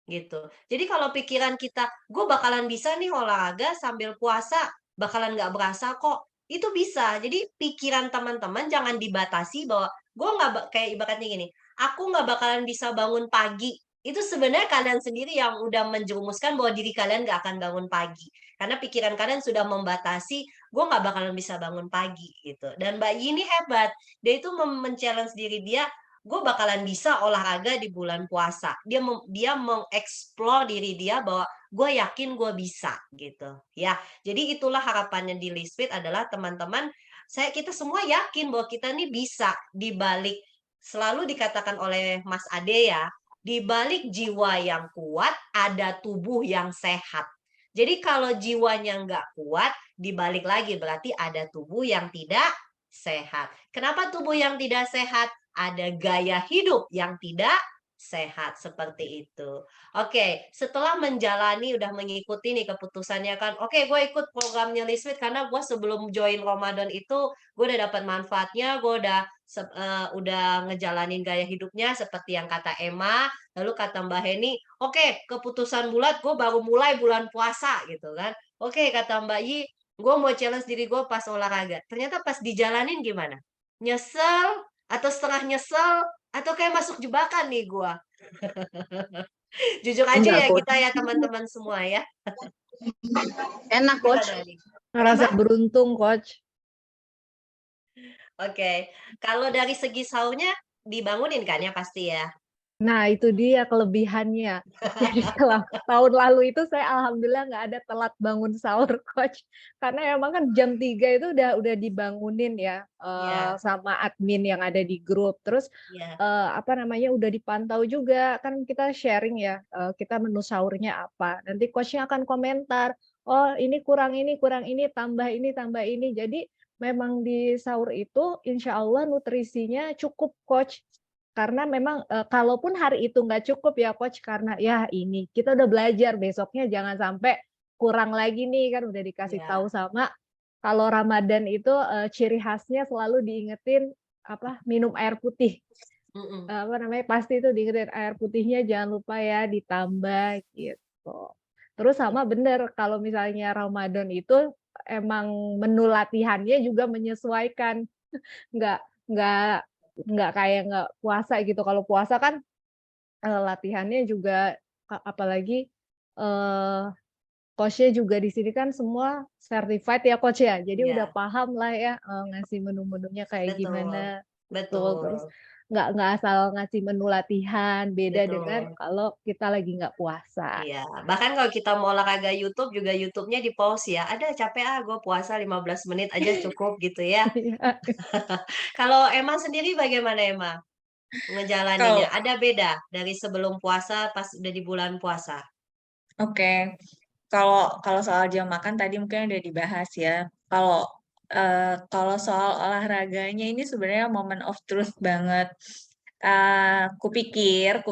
gitu. Jadi kalau pikiran kita, "Gue bakalan bisa nih olahraga sambil puasa, bakalan nggak berasa kok." Itu bisa. Jadi pikiran teman-teman jangan dibatasi bahwa gue nggak kayak ibaratnya gini, aku nggak bakalan bisa bangun pagi. Itu sebenarnya kalian sendiri yang udah menjerumuskan bahwa diri kalian nggak akan bangun pagi. Karena pikiran kalian sudah membatasi, gue nggak bakalan bisa bangun pagi gitu. Dan Mbak Yi ini hebat. Dia itu men-challenge diri dia, gue bakalan bisa olahraga di bulan puasa. Dia mengeksplor diri dia bahwa gue yakin gue bisa gitu ya. Jadi itulah harapannya di Lisfit adalah teman-teman, kita semua yakin bahwa kita nih bisa di balik selalu dikatakan oleh Mas Ade ya, di balik jiwa yang kuat ada tubuh yang sehat. Jadi kalau jiwanya nggak kuat, dibalik lagi berarti ada tubuh yang tidak sehat. Kenapa tubuh yang tidak sehat? Ada gaya hidup yang tidak sehat seperti itu. Oke, setelah menjalani udah mengikuti nih keputusannya kan, oke gue ikut programnya Lisfit karena gue sebelum join Ramadan itu gue udah dapat manfaatnya, gue udah ngejalanin gaya hidupnya seperti yang kata Emma, lalu kata Mbak Heni, oke keputusan bulat gue baru mulai bulan puasa gitu kan. Oke kata Mbak Yi, gue mau challenge diri gue pas olahraga. Ternyata pas dijalanin gimana? Nyesel atau setengah nyesel atau kayak masuk jebakan nih gue. Jujur aja Enggak ya coach, kita ya teman-teman semua ya. enak coach. Gimana nih? Ngerasa Apa? beruntung, Coach. Oke. Kalau dari segi sahurnya dibangunin kan ya pasti ya? Nah, itu dia kelebihannya. Jadi tahun lalu itu saya alhamdulillah nggak ada telat bangun sahur, Coach. Karena emang kan jam 3 itu udah dibangunin ya, Iya, sama admin yang ada di grup. Terus, iya, apa namanya, udah dipantau juga, kan kita sharing ya, kita menu sahurnya apa. Nanti coach-nya akan komentar, "Oh ini, kurang ini, tambah ini, tambah ini." Jadi memang di sahur itu insya Allah nutrisinya cukup, Coach. Karena memang, kalaupun hari itu nggak cukup ya Coach, karena ya ini, kita udah belajar besoknya jangan sampai kurang lagi nih, kan udah dikasih tahu iya. sama kalau Ramadan itu, ciri khasnya selalu diingetin, apa, minum air putih. Mhm. Apa namanya, pasti itu diingetin, "Air putihnya jangan lupa ya ditambah," gitu. Terus sama bener, kalau misalnya Ramadan itu emang menu latihannya juga menyesuaikan. Nggak nggak nggak kayak nggak puasa gitu. Kalau puasa kan, latihannya juga apalagi, eee, coach-nya juga di sini kan semua certified ya, Coach, ya. Jadi udah Iya, paham lah ya, ngasih menu-menunya kayak betul. gimana. Betul, terus Betul. nggak asal ngasih menu latihan, beda dengan Betul. kalau kita lagi nggak puasa. Iya, bahkan kalau kita mau olahraga YouTube juga YouTube-nya di-pause ya. Ada capek ah, gue puasa 15 menit aja cukup gitu ya. Iya. Kalau Emma sendiri bagaimana Emma? Ngejalaninnya, Kalau ada beda dari sebelum puasa pas udah di bulan puasa? oke, kalau kalau soal jam makan tadi mungkin udah dibahas ya. Kalau kalau soal olahraganya ini sebenarnya moment of truth banget. Kupikir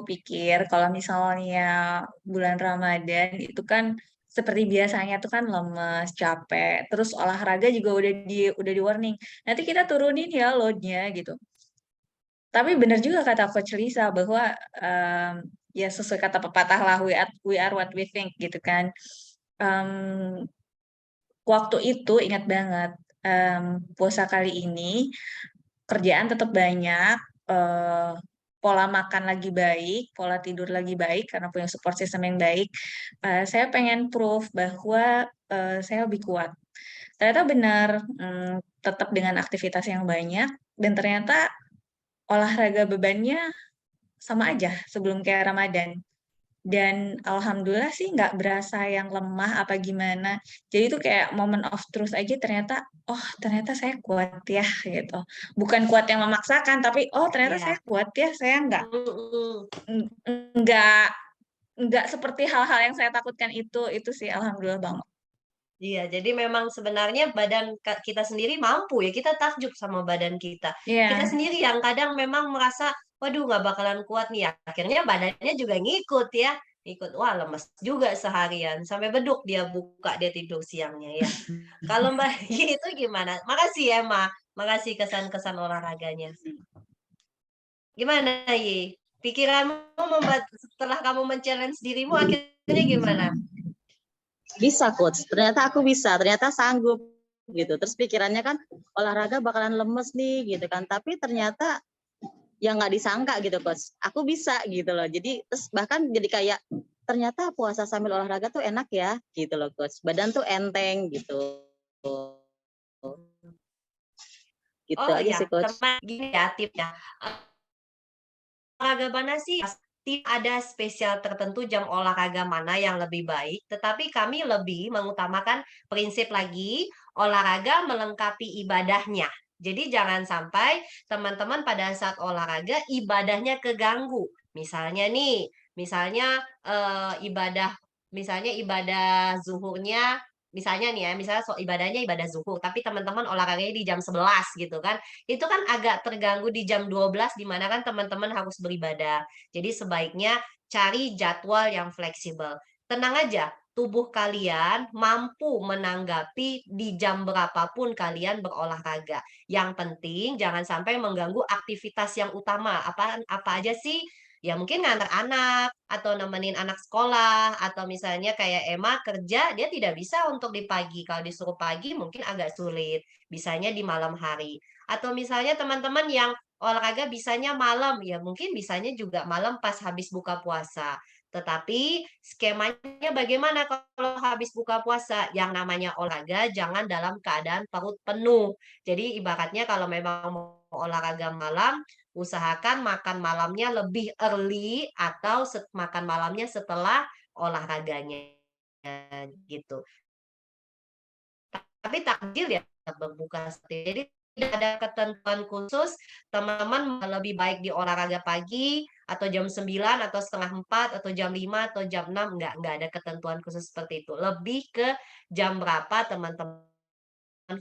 kalau misalnya bulan Ramadan itu kan seperti biasanya tuh kan lemes, capek, terus olahraga juga udah di warning. Nanti kita turunin ya loadnya gitu. Tapi benar juga kata Coach Lisa bahwa ya sesuai kata pepatah lah we are what we think gitu kan. Em, Waktu itu ingat banget puasa kali ini kerjaan tetap banyak, eh, pola makan lagi baik, pola tidur lagi baik karena punya support system yang baik. Saya pengen proof bahwa saya lebih kuat. Ternyata benar, tetap dengan aktivitas yang banyak dan ternyata olahraga bebannya sama aja sebelum kayak Ramadan. Dan alhamdulillah sih nggak berasa yang lemah apa gimana. Jadi itu kayak moment of truth aja, ternyata, oh ternyata saya kuat ya gitu. Bukan kuat yang memaksakan, tapi oh ternyata Iya. saya kuat ya, saya Mm-mm. nggak nggak seperti hal-hal yang saya takutkan itu sih alhamdulillah banget. Iya, jadi memang sebenarnya badan kita sendiri mampu ya, kita takjub sama badan kita. Kita Iya, sendiri yang kadang memang merasa, waduh nggak bakalan kuat nih, akhirnya badannya juga ngikut ya. Ikut, wah lemes juga seharian, sampai beduk dia buka, dia tidur siangnya ya. Kalau Mbak Yi itu gimana? Makasih ya, Ma. Makasih kesan-kesan olahraganya. Gimana, Yi? Pikiranmu setelah kamu men-challenge dirimu, akhirnya gimana? Bisa coach, ternyata aku bisa, ternyata sanggup gitu. Terus pikirannya kan olahraga bakalan lemes nih gitu kan, tapi ternyata yang nggak disangka gitu coach, aku bisa gitu loh. Jadi terus bahkan jadi kayak ternyata puasa sambil olahraga tuh enak ya gitu loh coach, badan tuh enteng gitu. Gitu Oh aja iya, sih coach. teman gini ya tipnya. Olahraga mana sih? Pasti ada spesial tertentu jam olahraga mana yang lebih baik, tetapi kami lebih mengutamakan prinsip lagi olahraga melengkapi ibadahnya. Jadi jangan sampai teman-teman pada saat olahraga ibadahnya keganggu. Misalnya nih, misalnya ibadah zuhurnya misalnya nih ya, misalnya ibadahnya ibadah zuhur, tapi teman-teman olahraganya di jam 11 gitu kan. Itu kan agak terganggu di jam 12 di mana kan teman-teman harus beribadah. Jadi sebaiknya cari jadwal yang fleksibel. Tenang aja, tubuh kalian mampu menanggapi di jam berapapun kalian berolahraga. Yang penting jangan sampai mengganggu aktivitas yang utama. Apa aja sih? Ya mungkin ngantar anak atau nemenin anak sekolah atau misalnya kayak Emma kerja dia tidak bisa untuk di pagi. Kalau disuruh pagi mungkin agak sulit. Bisanya di malam hari. Atau misalnya teman-teman yang olahraga bisanya malam, ya mungkin bisanya juga malam pas habis buka puasa. Tetapi skemanya bagaimana kalau habis buka puasa? Yang namanya olahraga jangan dalam keadaan perut penuh. Jadi ibaratnya kalau memang mau olahraga malam, usahakan makan malamnya lebih early atau makan malamnya setelah olahraganya gitu. Tapi takjil ya berbuka seperti jadi tidak ada ketentuan khusus, teman-teman lebih baik di olahraga pagi atau jam 9 atau setengah 4 atau jam 5 atau jam 6 enggak ada ketentuan khusus seperti itu. Lebih ke jam berapa teman-teman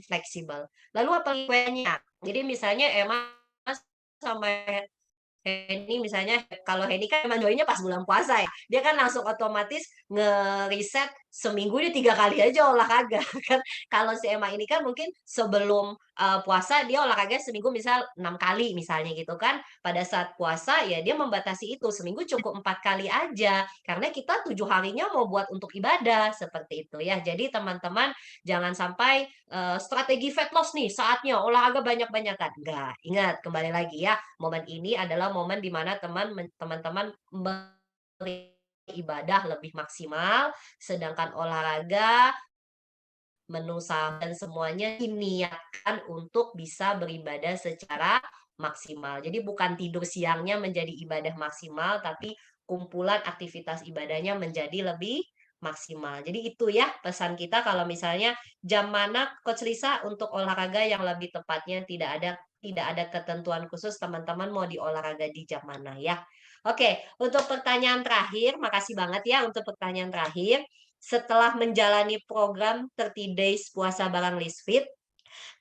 fleksibel. Lalu apa kuenya? Jadi misalnya Emma sama Henny misalnya, kalau Henny kan emang joinnya pas bulan puasa ya, dia kan langsung otomatis ngeriset seminggu dia 3 kali aja olahraga kan. Kalau si Emma ini kan mungkin sebelum puasa dia olahraga seminggu misal 6 kali misalnya gitu kan. Pada saat puasa ya dia membatasi itu seminggu cukup 4 kali aja karena kita 7 harinya mau buat untuk ibadah seperti itu ya. Jadi teman-teman jangan sampai strategi fat loss nih saatnya olahraga banyak-banyakan. Enggak, ingat kembali lagi ya, momen ini adalah momen di mana teman-teman beribadah lebih maksimal, sedangkan olahraga, menu sahur dan semuanya diniatkan untuk bisa beribadah secara maksimal. Jadi bukan tidur siangnya menjadi ibadah maksimal, tapi kumpulan aktivitas ibadahnya menjadi lebih maksimal. Jadi itu ya pesan kita kalau misalnya jam mana Coach Lisa untuk olahraga yang lebih tepatnya tidak ada ketentuan khusus teman-teman mau di olahraga di jam mana ya. Oke, untuk pertanyaan terakhir, makasih banget ya untuk pertanyaan terakhir. Setelah menjalani program 30 days puasa bareng Lisfit,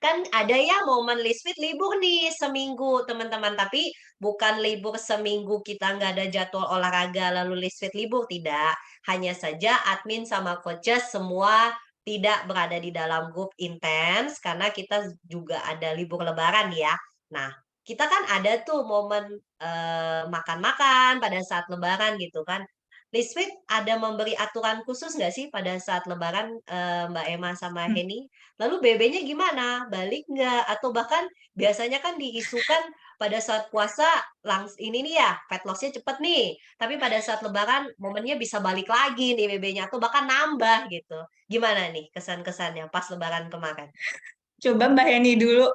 kan ada ya momen Lisfit libur nih seminggu teman-teman, tapi bukan libur seminggu kita nggak ada jadwal olahraga lalu Lisfit libur, tidak. Hanya saja admin sama coaches semua tidak berada di dalam grup intens karena kita juga ada libur lebaran ya. Nah, kita kan ada tuh momen makan-makan pada saat lebaran gitu kan. Lisfit ada memberi aturan khusus nggak sih pada saat lebaran Mbak Emma sama Henny? Lalu BB-nya gimana? Balik nggak? Atau bahkan biasanya kan diisukan pada saat puasa ini nih ya, fat loss-nya cepet nih. Tapi pada saat lebaran momennya bisa balik lagi nih BB-nya atau bahkan nambah gitu. Gimana nih kesan-kesannya pas lebaran kemarin? Coba Mbak Heni dulu.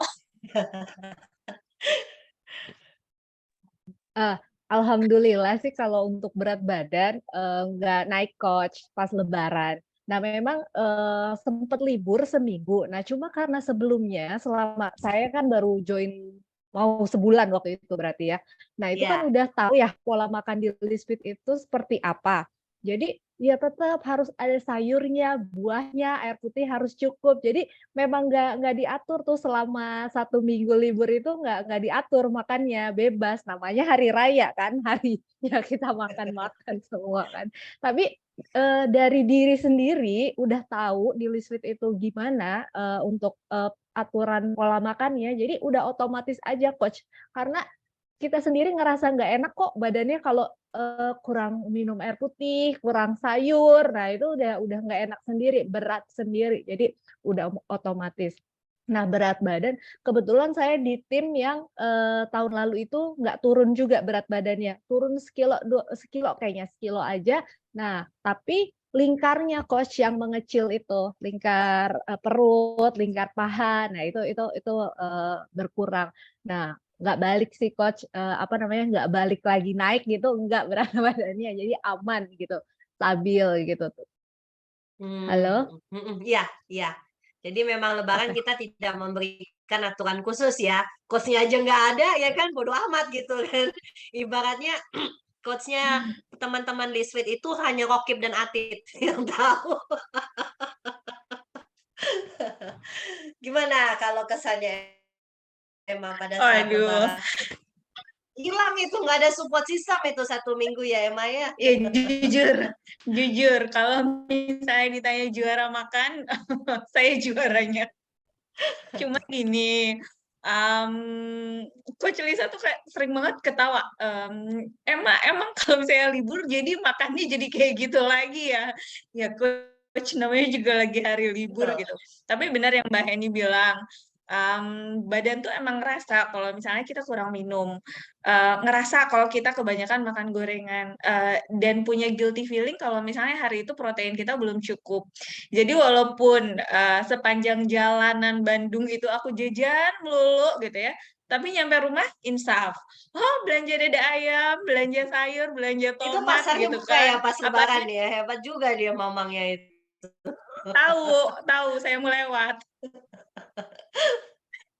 Alhamdulillah sih kalau untuk berat badan nggak naik coach pas Lebaran. Nah memang sempat libur seminggu. Nah cuma karena sebelumnya selama saya kan baru join mau sebulan waktu itu berarti ya. Nah itu kan Ya. udah tahu ya pola makan di Lisfit itu seperti apa. Jadi ya tetap harus ada sayurnya, buahnya, air putih harus cukup. Jadi memang nggak diatur tuh selama 1 minggu libur itu nggak diatur makannya, bebas. Namanya hari raya kan, harinya kita makan-makan semua kan. Tapi, dari diri sendiri udah tahu di Lisfit itu gimana, untuk, aturan pola makannya, jadi udah otomatis aja Coach. Karena kita sendiri ngerasa nggak enak kok badannya kalau, kurang minum air putih, kurang sayur, nah itu udah nggak enak sendiri, berat sendiri, jadi udah otomatis. Nah berat badan, kebetulan saya di tim yang, tahun lalu itu nggak turun juga berat badannya, turun sekilo kayaknya, sekilo aja. Nah tapi lingkarnya Coach yang mengecil itu, lingkar, perut, lingkar paha, nah itu, berkurang. Nah nggak balik sih Coach, apa namanya, nggak balik lagi naik gitu, enggak berat badannya, jadi aman gitu, stabil gitu tuh. Halo? Iya, iya. Jadi memang Lebaran kita tidak memberikan aturan khusus ya. Coach-nya aja nggak ada ya kan, bodo amat gitu kan. Ibaratnya coach-nya teman-teman Lisfit itu hanya Rokib dan Atit yang tahu. Gimana kalau kesannya Emma pada saat Waduh. Lebaran? Hilang itu, nggak ada support system itu 1 minggu ya Emma ya? Ya jujur kalau misalnya ditanya juara makan, saya juaranya. Cuma gini, Coach Lisa tuh kayak sering banget ketawa. Emang kalau saya libur jadi makannya jadi kayak gitu lagi ya? Ya Coach namanya juga lagi hari libur Betul. gitu. Tapi benar yang Mbak Heni bilang, badan tuh emang ngerasa kalau misalnya kita kurang minum, ngerasa kalau kita kebanyakan makan gorengan, dan punya guilty feeling kalau misalnya hari itu protein kita belum cukup. Jadi walaupun, sepanjang jalanan Bandung itu aku jajan melulu gitu ya, tapi nyampe rumah insaf. Oh belanja dada ayam, belanja sayur, belanja Itu tomat pasarnya gitu buka kan. ya pas Apalagi Lebaran ya, hebat juga dia mamangnya itu. tahu saya mau lewat.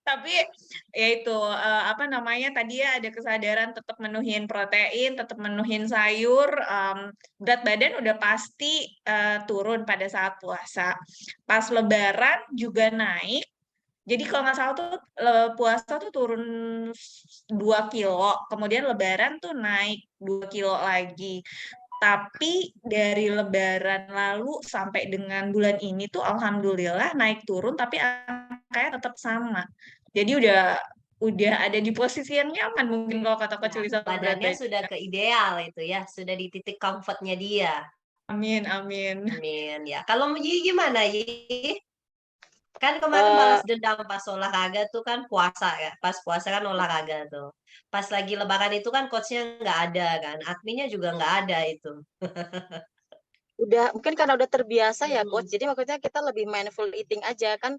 Tapi ya itu, apa namanya, tadi ya ada kesadaran tetap menuhin protein, tetap menuhin sayur, berat badan udah pasti, turun pada saat puasa. Pas Lebaran juga naik, jadi kalau nggak salah tuh, puasa tuh turun 2 kilo, kemudian Lebaran tuh naik 2 kilo lagi. Tapi dari Lebaran lalu sampai dengan bulan ini tuh alhamdulillah naik turun, tapi angkanya tetap sama. Jadi udah ada di posisi yang nyaman mungkin kalau kata Coach Ya, Lisa berat badannya badan. sudah ke ideal itu ya, sudah di titik comfort-nya dia. Amin amin. Amin ya. Kalau Yi gimana Yi? Kan kemarin balas dendam pas olahraga tuh kan puasa ya. Pas puasa kan olahraga tuh. Pas lagi Lebaran itu kan coach-nya nggak ada kan, adminnya juga nggak ada itu. Udah mungkin karena udah terbiasa ya Coach. Mhm. Jadi maksudnya kita lebih mindful eating aja kan.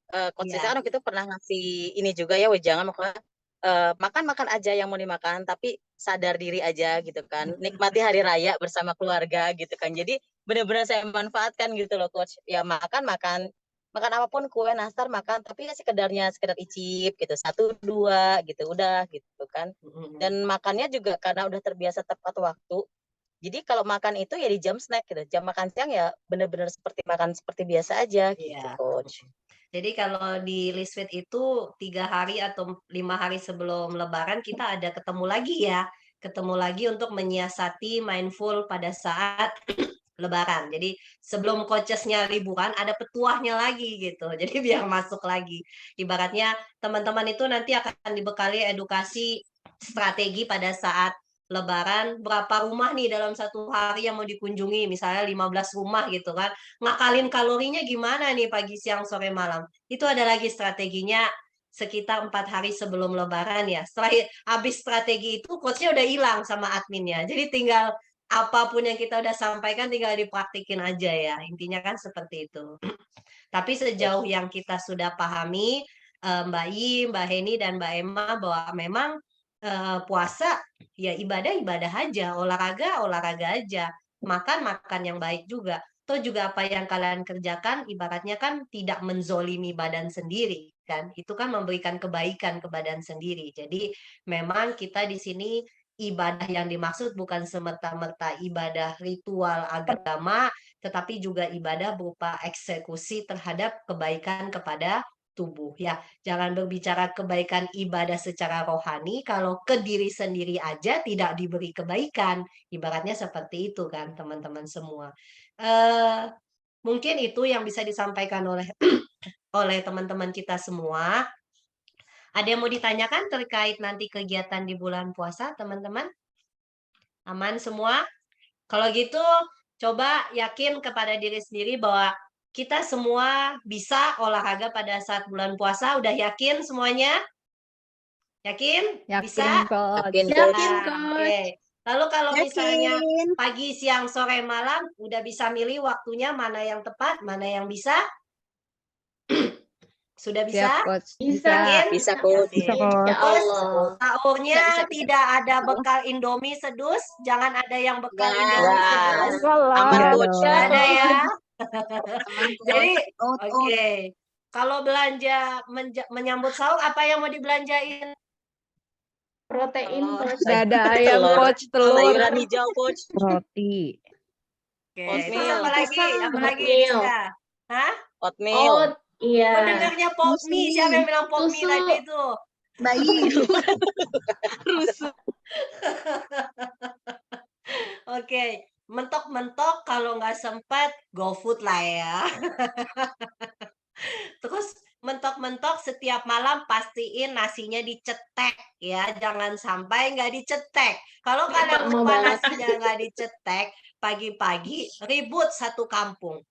Coach Lisa Iya. kan waktu itu pernah ngasih ini juga ya, wejangan makanya makan aja yang mau dimakan, tapi sadar diri aja gitu kan. Nikmati hari raya bersama keluarga gitu kan. Jadi benar-benar saya manfaatkan gitu loh Coach. Ya makan apapun, kue nastar makan, tapi ya sekedar icip gitu, 1, 2 gitu, udah gitu kan. Mhm. Dan makannya juga karena udah terbiasa tepat waktu. Jadi kalau makan itu ya di jam snack gitu. Jam makan siang ya benar-benar seperti makan seperti biasa aja gitu Iya. Coach. Jadi kalau di Lisfit itu 3 hari atau 5 hari sebelum Lebaran kita ada ketemu lagi ya. Ketemu lagi untuk menyiasati mindful pada saat Lebaran. Jadi sebelum coaches-nya liburan ada petuahnya lagi gitu. Jadi biar masuk lagi. Ibaratnya teman-teman itu nanti akan dibekali edukasi strategi pada saat Lebaran, berapa rumah nih dalam 1 hari yang mau dikunjungi, misalnya 15 rumah gitu kan. Ngakalin kalorinya gimana nih pagi, siang, sore, malam. Itu ada lagi strateginya sekitar 4 hari sebelum Lebaran ya. Setelah habis strategi itu coach-nya udah hilang sama adminnya. Jadi tinggal apapun yang kita udah sampaikan tinggal dipraktikin aja ya. Intinya kan seperti itu. Tapi sejauh yang kita sudah pahami, Mbak Yi, Mbak Heni, dan Mbak Emma bahwa memang puasa ya ibadah aja, olahraga aja, makan yang baik juga. Toh juga apa yang kalian kerjakan ibaratnya kan tidak menzolimi badan sendiri kan. Itu kan memberikan kebaikan ke badan sendiri. Jadi memang kita di sini ibadah yang dimaksud bukan semerta-merta ibadah ritual agama, tetapi juga ibadah berupa eksekusi terhadap kebaikan kepada tubuh ya. Jangan berbicara kebaikan ibadah secara rohani kalau ke diri sendiri aja tidak diberi kebaikan. Ibaratnya seperti itu kan teman-teman semua. Mungkin itu yang bisa disampaikan oleh oleh teman-teman kita semua. Ada yang mau ditanyakan terkait nanti kegiatan di bulan puasa, teman-teman? Aman semua? Kalau gitu, coba yakin kepada diri sendiri bahwa kita semua bisa olahraga pada saat bulan puasa. Udah yakin semuanya? Yakin? Bisa? Yakin, Coach. Yakin, Yakin, Coach. Coach. Oke. Lalu kalau misalnya Yakin. pagi, siang, sore, malam, udah bisa milih waktunya mana yang tepat, mana yang bisa? Sudah bisa? Siap, Coach. Bisa. Yakin? Bisa, Coach. Bisa, Yakin. Coach. Ya Terus Allah. sahurnya Bisa. tidak ada bekal Indomie sedus, jangan ada yang bekal Nggak. Indomie sedus. Enggak lah. Aman, Enggak Coach. dong. Nggak ada ya. Aman, Jadi, Coach. oke. Kalau belanja menyambut sahur, apa yang mau dibelanjain? Protein, Coach. Udah ada ayam, Telur. Coach. Telur. Sayuran hijau, Coach. Roti. Oke, Oatmeal. terus apa lagi? Apa lagi, Oatmeal. Rizka? Hah? Oatmeal. Oh, iya. Kok dengarnya pop mie? Siapa yang bilang pop mie Susu. tadi tuh? Bayi. Rusuh. Oke, mentok-mentok kalau nggak sempat GoFood lah ya. Terus mentok-mentok setiap malam pastiin nasinya dicetek ya, jangan sampai nggak dicetek. Kalau kalian Mama lupa banget. nasinya nggak dicetek, pagi-pagi ribut satu kampung.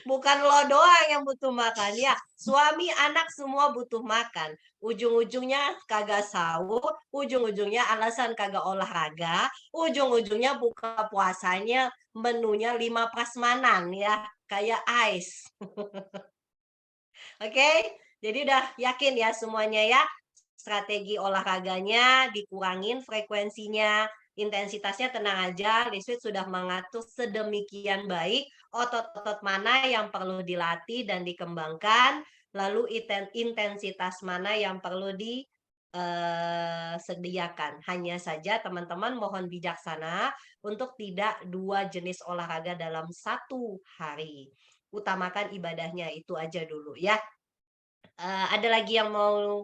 Bukan lo doang yang butuh makan ya, suami anak semua butuh makan. Ujung-ujungnya kagak sahur, ujung-ujungnya alasan kagak olahraga, ujung-ujungnya buka puasanya menunya 5 prasmanan ya, kayak ice. Oke, jadi udah yakin ya semuanya ya, strategi olahraganya dikurangin frekuensinya, intensitasnya tenang aja, Liswit sudah mengatur sedemikian baik otot-otot mana yang perlu dilatih dan dikembangkan, lalu intensitas mana yang perlu disediakan. Hanya saja teman-teman mohon bijaksana untuk tidak 2 jenis olahraga dalam satu hari. Utamakan ibadahnya itu aja dulu ya. Ada lagi yang mau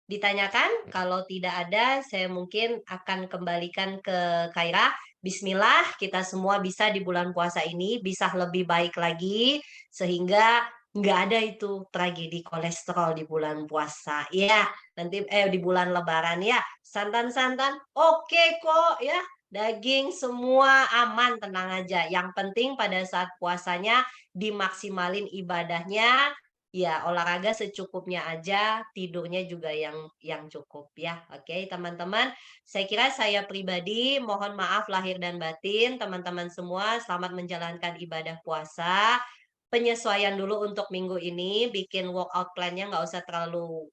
ditanyakan? Kalau tidak ada, saya mungkin akan kembalikan ke Kaira. Bismillah, kita semua bisa di bulan puasa ini bisa lebih baik lagi sehingga nggak ada itu tragedi kolesterol di bulan puasa. Ya, nanti di bulan Lebaran ya. Santan-santan oke kok ya. Daging semua aman, tenang aja. Yang penting pada saat puasanya dimaksimalin ibadahnya. Ya, olahraga secukupnya aja, tidurnya juga yang cukup ya. Oke, teman-teman. Saya kira saya pribadi mohon maaf lahir dan batin, teman-teman semua selamat menjalankan ibadah puasa. Penyesuaian dulu untuk minggu ini, bikin workout plan-nya nggak usah terlalu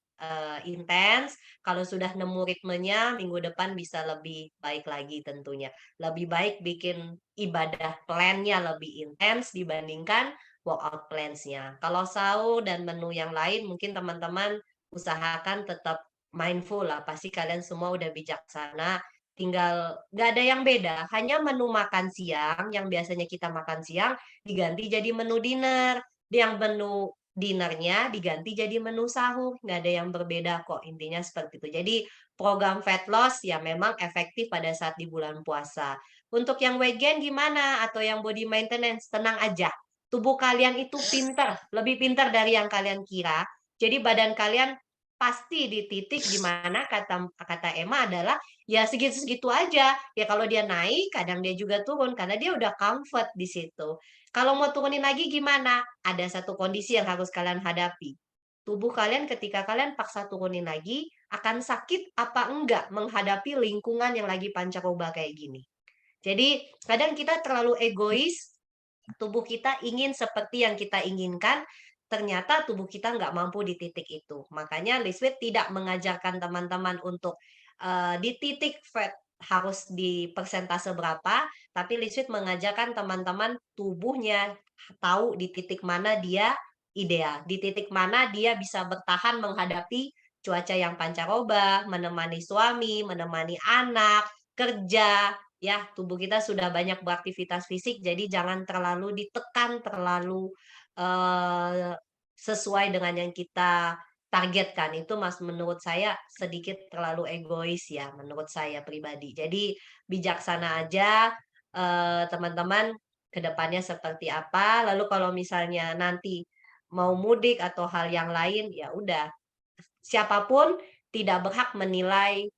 intens. Kalau sudah nemu ritmenya, minggu depan bisa lebih baik lagi tentunya. Lebih baik bikin ibadah plan-nya lebih intens dibandingkan workout plans-nya. Kalau sahur dan menu yang lain mungkin teman-teman usahakan tetap mindful lah. Pasti kalian semua udah bijaksana. Tinggal nggak ada yang beda. Hanya menu makan siang yang biasanya kita makan siang diganti jadi menu dinner. Yang menu dinernya diganti jadi menu sahur. Nggak ada yang berbeda kok. Intinya seperti itu. Jadi program fat loss ya memang efektif pada saat di bulan puasa. Untuk yang weight gain gimana? Atau yang body maintenance? Tenang aja. Tubuh kalian itu pintar, lebih pintar dari yang kalian kira. Jadi badan kalian pasti di titik di mana kata Emma adalah ya segitu-segitu aja. Ya kalau dia naik, kadang dia juga turun karena dia udah comfort di situ. Kalau mau turunin lagi gimana? Ada satu kondisi yang harus kalian hadapi. Tubuh kalian ketika kalian paksa turunin lagi akan sakit apa enggak menghadapi lingkungan yang lagi pancaroba kayak gini. Jadi kadang kita terlalu egois. Tubuh kita ingin seperti yang kita inginkan, ternyata tubuh kita nggak mampu di titik itu. Makanya Liswit tidak mengajarkan teman-teman untuk di titik fat harus di persentase berapa, tapi Liswit mengajarkan teman-teman tubuhnya tahu di titik mana dia ideal, di titik mana dia bisa bertahan menghadapi cuaca yang pancaroba, menemani suami, menemani anak, kerja, ya tubuh kita sudah banyak beraktivitas fisik, jadi jangan terlalu ditekan, terlalu sesuai dengan yang kita targetkan. Itu menurut saya sedikit terlalu egois ya, menurut saya pribadi. Jadi bijaksana aja teman-teman ke depannya seperti apa. Lalu kalau misalnya nanti mau mudik atau hal yang lain, ya udah siapapun tidak berhak menilai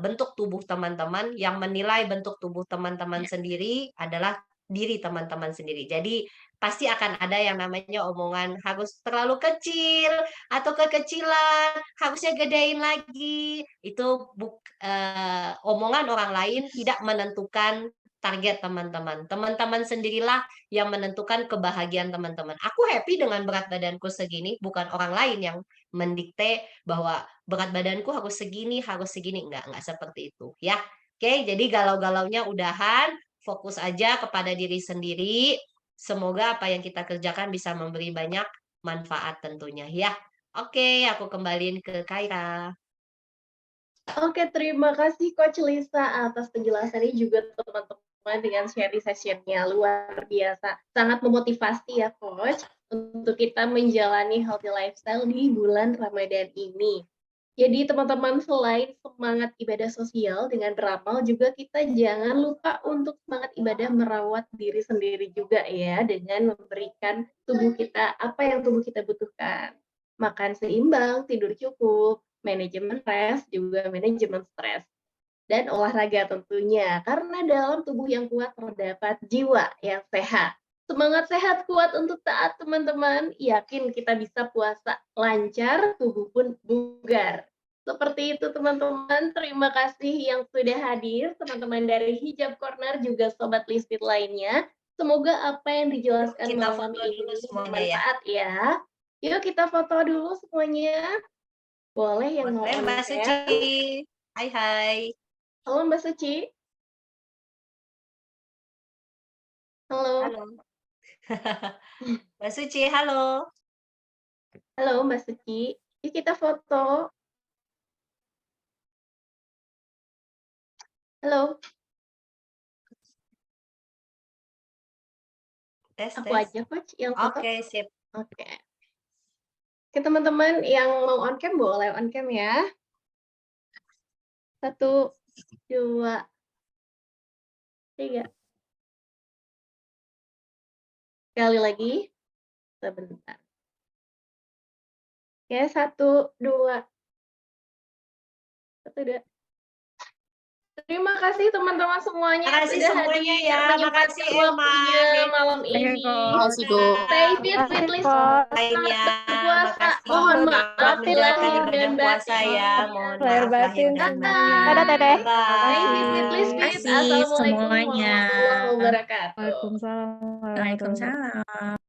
bentuk tubuh teman-teman. Yang menilai bentuk tubuh teman-teman sendiri adalah diri teman-teman sendiri. Jadi pasti akan ada yang namanya omongan harus terlalu kecil atau kekecilan, harusnya gedein lagi. Itu omongan orang lain tidak menentukan target teman-teman. Teman-teman sendirilah yang menentukan kebahagiaan teman-teman. Aku happy dengan berat badanku segini, bukan orang lain yang mendikte bahwa berat badanku harus segini, enggak seperti itu ya. Oke, jadi galau-galaunya udahan, fokus aja kepada diri sendiri. Semoga apa yang kita kerjakan bisa memberi banyak manfaat tentunya ya. Oke, aku kembaliin ke Kaira. Oke, terima kasih Coach Lisa atas penjelasannya juga teman-teman dengan sharing session-nya luar biasa. Sangat memotivasi ya Coach untuk kita menjalani healthy lifestyle di bulan Ramadan ini. Jadi teman-teman selain semangat ibadah sosial dengan beramal juga kita jangan lupa untuk semangat ibadah merawat diri sendiri juga ya dengan memberikan tubuh kita apa yang tubuh kita butuhkan. Makan seimbang, tidur cukup, manajemen rest, juga manajemen stres. Dan olahraga tentunya, karena dalam tubuh yang kuat terdapat jiwa yang sehat. Semangat sehat kuat untuk taat teman-teman, yakin kita bisa puasa lancar, tubuh pun bugar. Seperti itu teman-teman, terima kasih yang sudah hadir, teman-teman dari Hijab Corner, juga Sobat Lisfit lainnya. Semoga apa yang dijelaskan Kita malam foto ini dulu semuanya ya. bermanfaat ya. Yuk kita foto dulu semuanya. Boleh yang mau Boleh Mbak on-cam? Suci. Hai. Halo Mbak Suci. Halo. Halo. Mbak Suci, halo. Halo Mbak Suci. Yuk kita foto. Halo. Tes, Aku tes. aja Coach yang foto. Oke, sip. Oke. Oke teman-teman yang mau on cam boleh on cam ya. 1, 2, 3. Sekali lagi. Sebentar. Oke, 1, 2. 1, 2. Terima kasih teman-teman semuanya yang Makasih sudah semuanya hadir, ya. menyempatkan Makasih Emma. waktunya malam ini. Makasih, Bu. Stay fit, fitly, Lainnya. berpuasa. Makasih. Mohon Selamat maaf menjalankan lahir ibadah dan puasa batin. ya. Mohon Lahir maaf lahir batin. dan Bye. batin. Dadah, Teteh. Stay fit, fitly, fit. Makasih Assalamualaikum semuanya. warahmatullahi wabarakatuh. Waalaikumsalam warahmatullahi wabarakatuh. Waalaikumsalam.